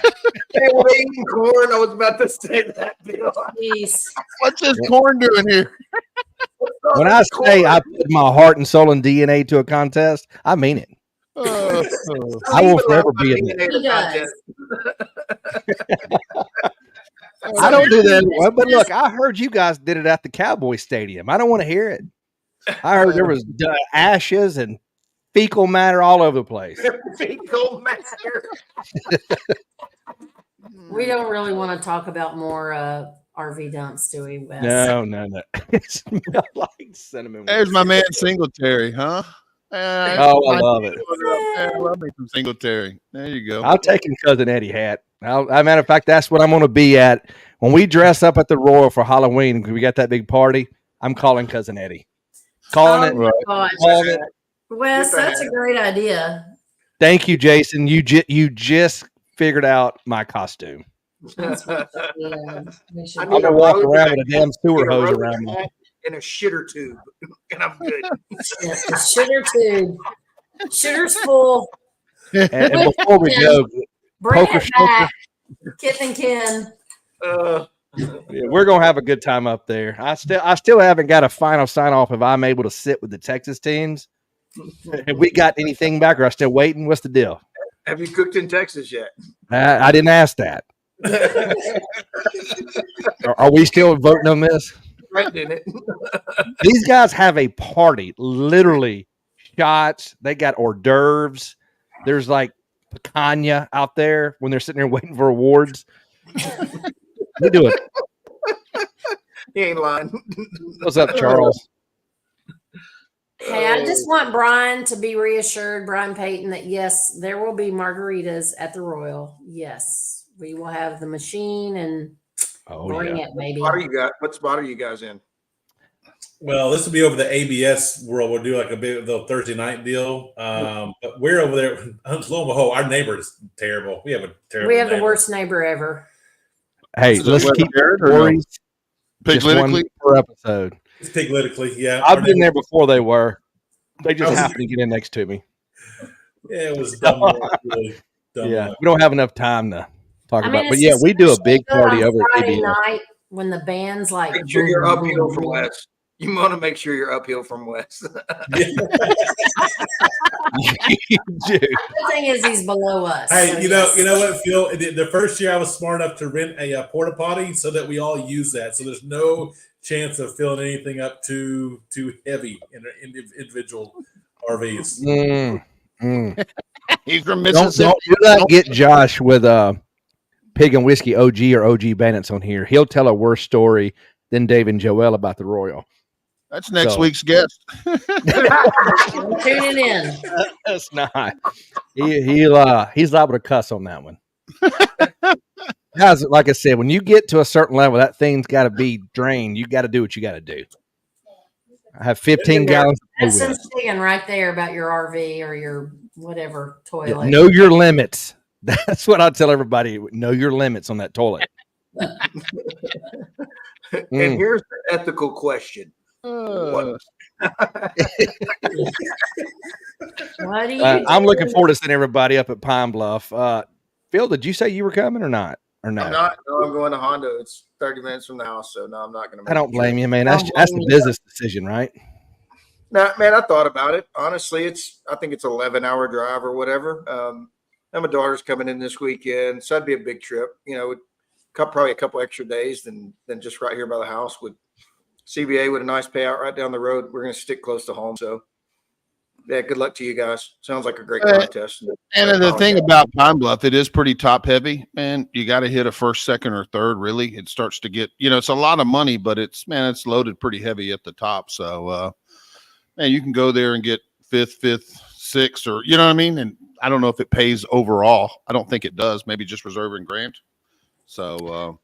They were eating corn. I was about to say that, Bill. Jeez. What's this corn doing here? When I say I put my heart and soul and DNA to a contest, I mean it. I will forever be in it. He does. I don't do that anymore. But look, I heard you guys did it at the Cowboy Stadium. I don't want to hear it. I heard there was ashes and fecal matter all over the place. Fecal matter. We don't really want to talk about more RV dumps, do we, Wes? No. It smells like cinnamon. There's my man Singletary, huh? Oh, I love it. I love me some Singletary. There you go. I'll take him Cousin Eddie hat. As a matter of fact, that's what I'm going to be at when we dress up at the Royal for Halloween. We got that big party. I'm calling Cousin Eddie. Calling it. Gosh. Calling it. Wes, that's a great idea. Thank you, Jason. You just figured out my costume. That's what we should I'm gonna walk around with a damn sewer hose around me. In a shitter tube, and I'm good. Yeah, the shitter tube. Shitter's full. And before we go, Bring Poker it back. Kith N Kin. Yeah, we're gonna have a good time up there. I still haven't got a final sign off if I'm able to sit with the Texas teams. Have we got anything back, or are I still waiting? What's the deal? Have you cooked in Texas yet? I didn't ask that. Are we still voting on this? Right, didn't it? These guys have a party, literally shots. They got hors d'oeuvres. There's like picanha out there when they're sitting there waiting for awards. We do it. He ain't lying. What's up, Charles? Hey, I just want Brian to be reassured, Brian Payton, that yes, there will be margaritas at the Royal. Yes, we will have the machine and bring it, maybe. What spot are you guys in? Well, this will be over the ABS world. We'll do like a bit of the Thursday night deal. But we're over there. Lo and behold, our neighbor is terrible. We have a terrible. We have neighbor. the worst neighbor ever. Hey, let's keep stories just one per episode. It's piglytically, yeah. I've been there before they were. They just happened to get in next to me. Yeah, it was dumb. Really dumb. Yeah, we don't have enough time to talk about. But it's yeah, we do a big especially party on over at Friday ABS. night when the band's like. Make sure you're uphill from Wes. You want to make sure you're uphill from Wes. The thing is, he's below us. Hey, so you know what, Phil? The first year I was smart enough to rent a porta potty so that we all use that. So there's no chance of filling anything up too heavy in individual RVs. He's from Mississippi. Don't do not get Josh with Pig and Whiskey OG or OG Bandits on here. He'll tell a worse story than Dave and Joel about the Royal. That's next week's guest. I'm tuning in. That's not. He's liable to cuss on that one. Guys, like I said, when you get to a certain level, that thing's got to be drained. You got to do what you got to do. I have 15 gallons. That's some Shiggin right there about your RV or your whatever toilet. Know your limits. That's what I tell everybody. Know your limits on that toilet. And here's the ethical question. What? What do you I'm looking forward to seeing everybody up at Pine Bluff. Phil, did you say you were coming or not? Or no? I'm not. No, I'm going to Honda. It's 30 minutes from the house, so no, I'm not going to. I don't blame you, man. That's the business decision, right? No, man, I thought about it. Honestly, I think it's 11-hour drive or whatever. And my daughter's coming in this weekend, so that'd be a big trip. You know, probably a couple extra days than just right here by the house with CBA with a nice payout right down the road. We're going to stick close to home. So, yeah, good luck to you guys. Sounds like a great contest. And the thing about Pine Bluff, it is pretty top heavy, man. You got to hit a first, second, or third. Really, it starts to get, it's a lot of money, but it's loaded pretty heavy at the top. So, man, you can go there and get fifth, sixth, or you know what I mean. And I don't know if it pays overall. I don't think it does. Maybe just reserve and grant. So,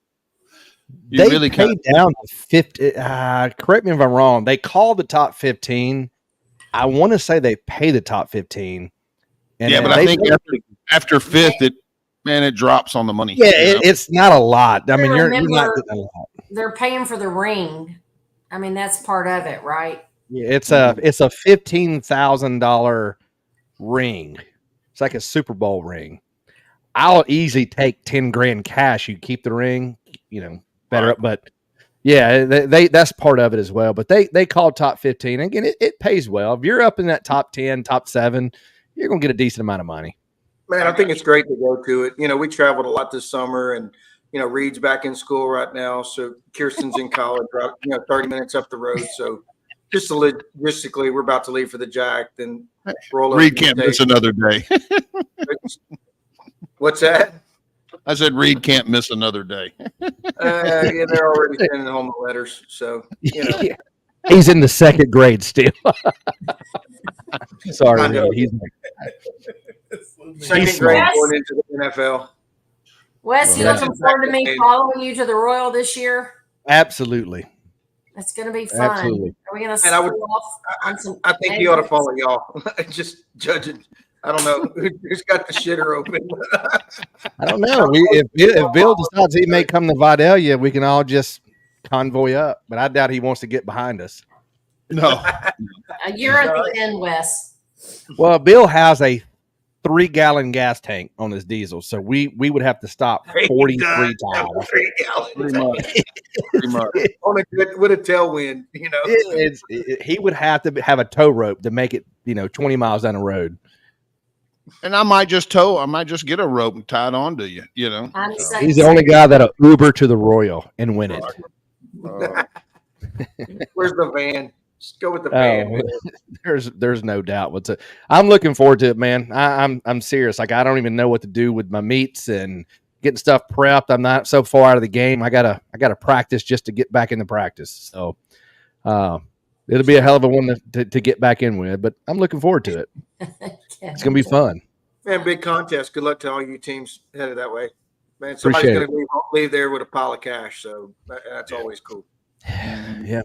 they really pay down to 50. Correct me if I'm wrong. They call the top 15. I want to say they pay the top 15. And yeah, but I think after fifth, it drops on the money. Yeah, it's not a lot. I mean, you're not getting a lot. They're paying for the ring. I mean, that's part of it, right? Yeah, it's a $15,000 ring. It's like a Super Bowl ring. I'll easily take 10 grand cash. You keep the ring, better up. But yeah, they that's part of it as well. But they call top 15. Again, it pays well. If you're up in that top 10, top 7, you're gonna get a decent amount of monny. Man, I think it's great to go to it. We traveled a lot this summer, and Reed's back in school right now, so Kirsten's in college, right? 30 minutes up the road. So just logistically, we're about to leave for the Jack, then roll over. Reed can't miss another day. What's that? I said Reed can't miss another day. Yeah, they're already sending home the letters, so He's in the second grade still. Sorry, Reed. He's second grade going into the NFL. Wes, you looking forward to me following you to the Royal this year? Absolutely. It's going to be fun. Absolutely. Are we going to off on some? I think you ought to follow y'all. Just judging. I don't know who's got the shitter open. I don't know. If Bill decides he may come to Vidalia, we can all just convoy up. But I doubt he wants to get behind us. No. You're at the end, Wes. Well, Bill has a 3-gallon gas tank on this diesel, so we would have to stop 43 times. 3 gallons. Pretty much. Pretty much. On a good with a tailwind, He would have to have a tow rope to make it, 20 miles down the road. And I might just get a rope and tie it on to you, I'm So, He's the only guy that'll Uber to the Royal and win it. Where's the van? Just go with the van. There's no doubt. I'm looking forward to it, man. I'm serious. Like, I don't even know what to do with my meats and getting stuff prepped. I'm not so far out of the game. I gotta practice just to get back into practice. So it'll be a hell of a one to get back in with, but I'm looking forward to it. It's gonna be fun. Man, big contest. Good luck to all you teams headed that way. Man, somebody's Appreciate going to leave there with a pile of cash, so that's always cool. Yeah.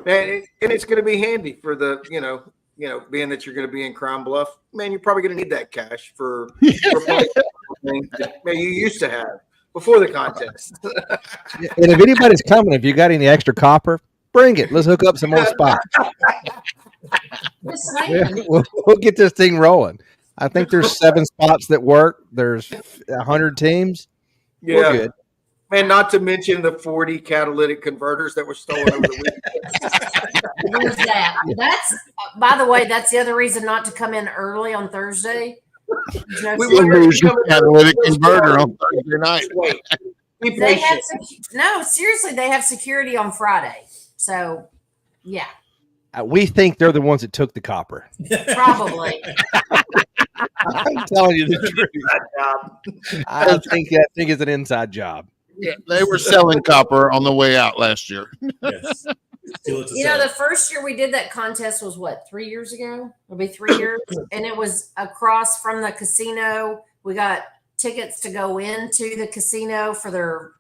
Man, and it's going to be handy for the, being that you're going to be in Crown Bluff. Man, you're probably going to need that cash for things that, man, you used to have before the contest. And if anybody's coming, if you got any extra copper, bring it. Let's hook up some more spots. We'll get this thing rolling. I think there's 7 spots that work. There's 100 teams. Yeah. We're good. Man, not to mention the 40 catalytic converters that were stolen over the weekend. Who's that? That's, by the way, that's the other reason not to come in early on Thursday. We lose your catalytic converter on Thursday night. Wait, be They have patient. no, seriously, they have security on Friday. So, yeah, We think they're the ones that took the copper. probably. I'm telling you the truth. I think it's an inside job. Yeah, they were selling copper on the way out last year. Yes. The first year we did that contest was what, 3 years ago? It'll be 3 years. And it was across from the casino. We got tickets to go into the casino for their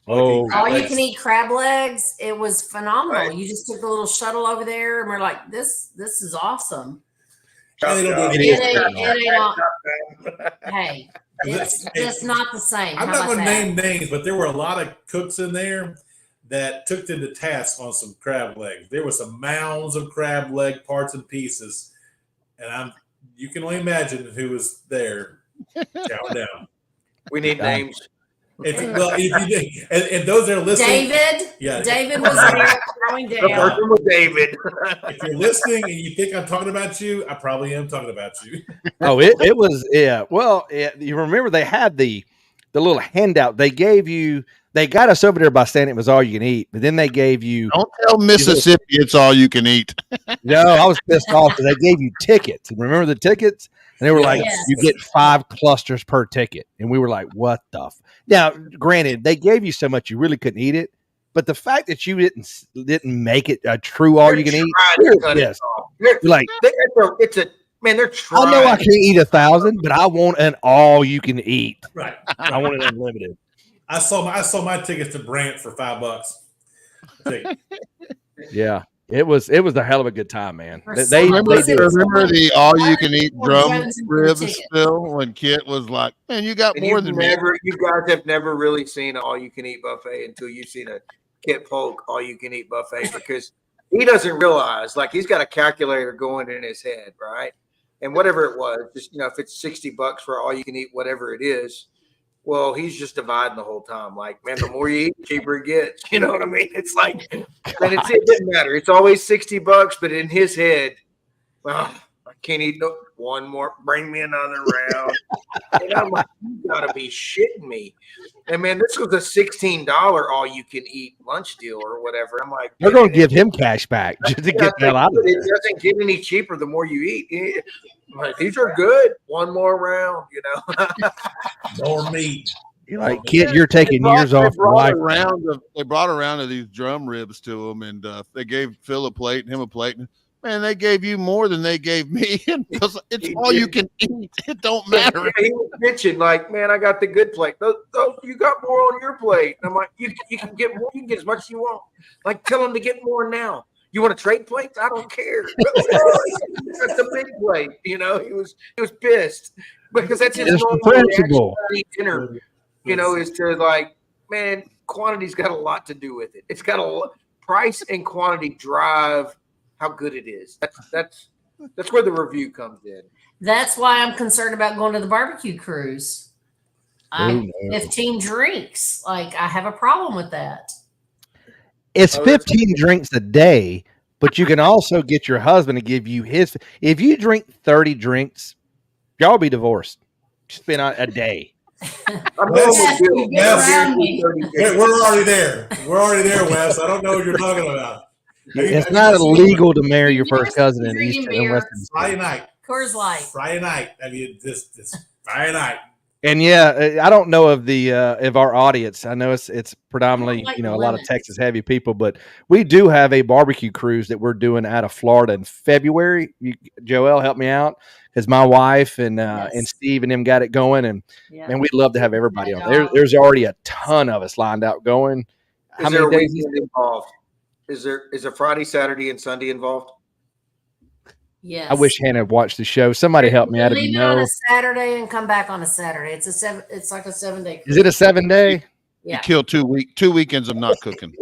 all you can eat crab legs. It was phenomenal. Right. You just took the little shuttle over there and we're like, this is awesome. Hey, it's just not the same. I'm How not about going to that? name names, but there were a lot of cooks in there that took them to task on some crab legs. There were some mounds of crab leg parts and pieces, and you can only imagine who was there chowing down. We need names. And those that are listening, David was there throwing The down. person with David. if you're listening and you think I'm talking about you, I probably am talking about you. Oh, it was, yeah. Well, you remember they had the little handout they gave you. They got us over there by saying it was all you can eat, but then they gave you. Don't tell Mississippi it's all you can eat. No, I was pissed off because they gave you tickets. And remember the tickets? And they were like, Yes. you get 5 clusters per ticket. And we were like, what the? Now, granted, they gave you so much you really couldn't eat it. But the fact that you didn't make it a true all you can eat. Yes. You're like, They're trying. I know I can't eat 1,000, but I want an all you can eat. Right. I want it unlimited. I saw my tickets to Brant for $5. Yeah. It was a hell of a good time, man. They Remember did. the all you can eat drum Jones and ribs ticket. still when Kit was like, man, you got And more than me. you guys have never really seen an all-you-can-eat buffet until you've seen a Kit Polk all-you-can-eat buffet because he doesn't realize, like, he's got a calculator going in his head, right? And whatever it was, just if it's $60 for all-you-can-eat, whatever it is, well, he's just dividing the whole time. Like, man, the more you eat, the cheaper it gets. You know what I mean? It's like, and it didn't matter. It's always $60, but in his head, well, I can't eat one more. Bring me another round. And I'm like, you gotta be shitting me. And man, this was a $16 all-you-can-eat lunch deal or whatever. I'm like, They're going to give him cash back just to get the hell out of it there. doesn't get any cheaper the more you eat. Like, these are good. One more round, More meat. You're like, kid, you're taking years off your life. They brought around of these drum ribs to him, and they gave Phil a plate and him a plate. And, man, they gave you more than they gave me. It's all you can eat. It don't matter. Yeah, he was bitching like, man, I got the good plate. Those, you got more on your plate. And I'm like, you can get more. You can get as much as you want. Like, tell them to get more now. You want to trade plates? I don't care. That's a big plate. He was pissed because that's his It's the normal principle. reaction to dinner. Is to like, man, quantity's got a lot to do with it. It's got price and quantity drive how good it is. That's That's where the review comes in. That's why I'm concerned about going to the barbecue cruise. no. 15 drinks. Like, I have a problem with that. It's Oh, that's- 15 drinks a day, but you can also get your husband to give you his. If you drink 30 drinks, y'all be divorced. Spend a day. I'm going Yes, with Bill. get around me. We're already there. We're already there, Wes. I don't know what you're talking about. It's not illegal to marry your first cousin in Drinking Eastern and beer. Western. Friday night. Coors Light. Friday night. I mean, this Friday night. And yeah, I don't know of the of our audience. I know it's predominantly Like a lot of limits. Texas heavy people, but we do have a barbecue cruise that we're doing out of Florida in February. Joelle, help me out, because my wife and Yes. Steve and them got it going, and Yeah. man, we'd love to have everybody My on. dog. There's already a ton of us lined out going. How Is there a many days? weekend involved? Is there Friday, Saturday, and Sunday involved? Yes. I wish Hannah had watched the show. Somebody help me out if you Leave it on know. a Saturday and come back on a Saturday. It's like a 7-day. Is it a 7-day? Yeah. You kill 2 weekends of not cooking.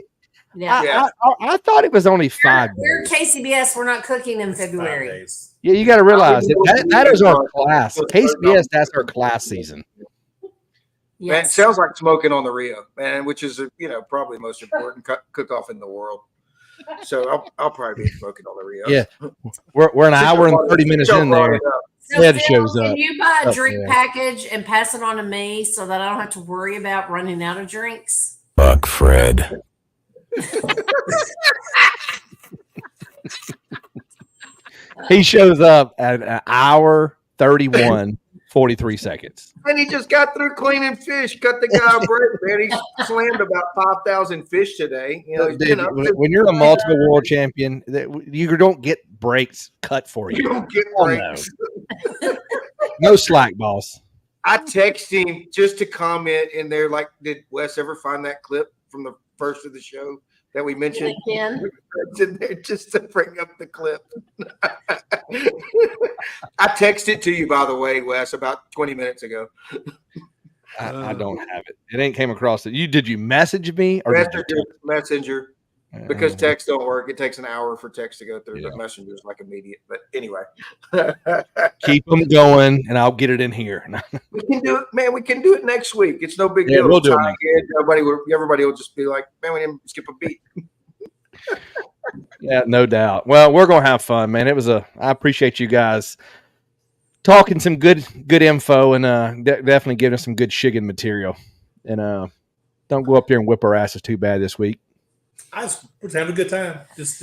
Yeah. Yeah. I thought it was only 5 We're days. KCBS. We're not cooking in 5 February. days. Yeah, you got to realize that is our class. KCBS, that's our class season. Man, it Yes. sounds like smoking on the Rio, man, which is probably the most important cook-off in the world. So I'll probably be smoking on the Rio. Yeah. We're an hour and 30 minutes in there. So Ed Phil, shows can up. you buy a Oh, drink yeah. package and pass it on to me so that I don't have to worry about running out of drinks? Fuck Fred. He shows up at an hour 31, 43 seconds. And he just got through cleaning fish, cut the guy a break, man. He slammed about 5,000 fish today. Dude, when you're a multiple world champion, you don't get breaks cut for you you. don't get Oh, breaks. No slack, boss. I text him just to comment in there, like, did Wes ever find that clip from the first of the show that we mentioned? Ken? It's in there just to bring up the clip. I texted to you, by the way, Wes, about 20 minutes ago. I don't have it. It ain't came across it. Did you message me or did you Messenger, because text don't work. It takes an hour for text to go through, but Messenger is like immediate. But anyway, keep them going and I'll get it in here? we can do it, man. We can do it next week. It's no big Yeah, deal. we'll do it Tie next in. Everybody will just be like, man, we didn't skip a beat. Yeah, no doubt. Well, we're gonna have fun, man. I appreciate you guys talking some good info and definitely giving us some good Shiggin material. And don't go up there and whip our asses too bad this week. We're just having a good time. Just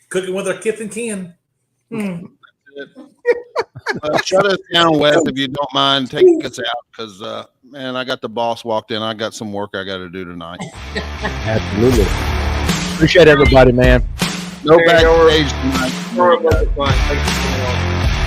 cooking with our Kith N Kin. Shut us down, Wes, if you don't mind taking us out, because man, I got the boss walked in. I got some work I got to do tonight. Absolutely. Appreciate everybody, man. No Hey, backstage tonight. More of a fun. Thanks for coming on.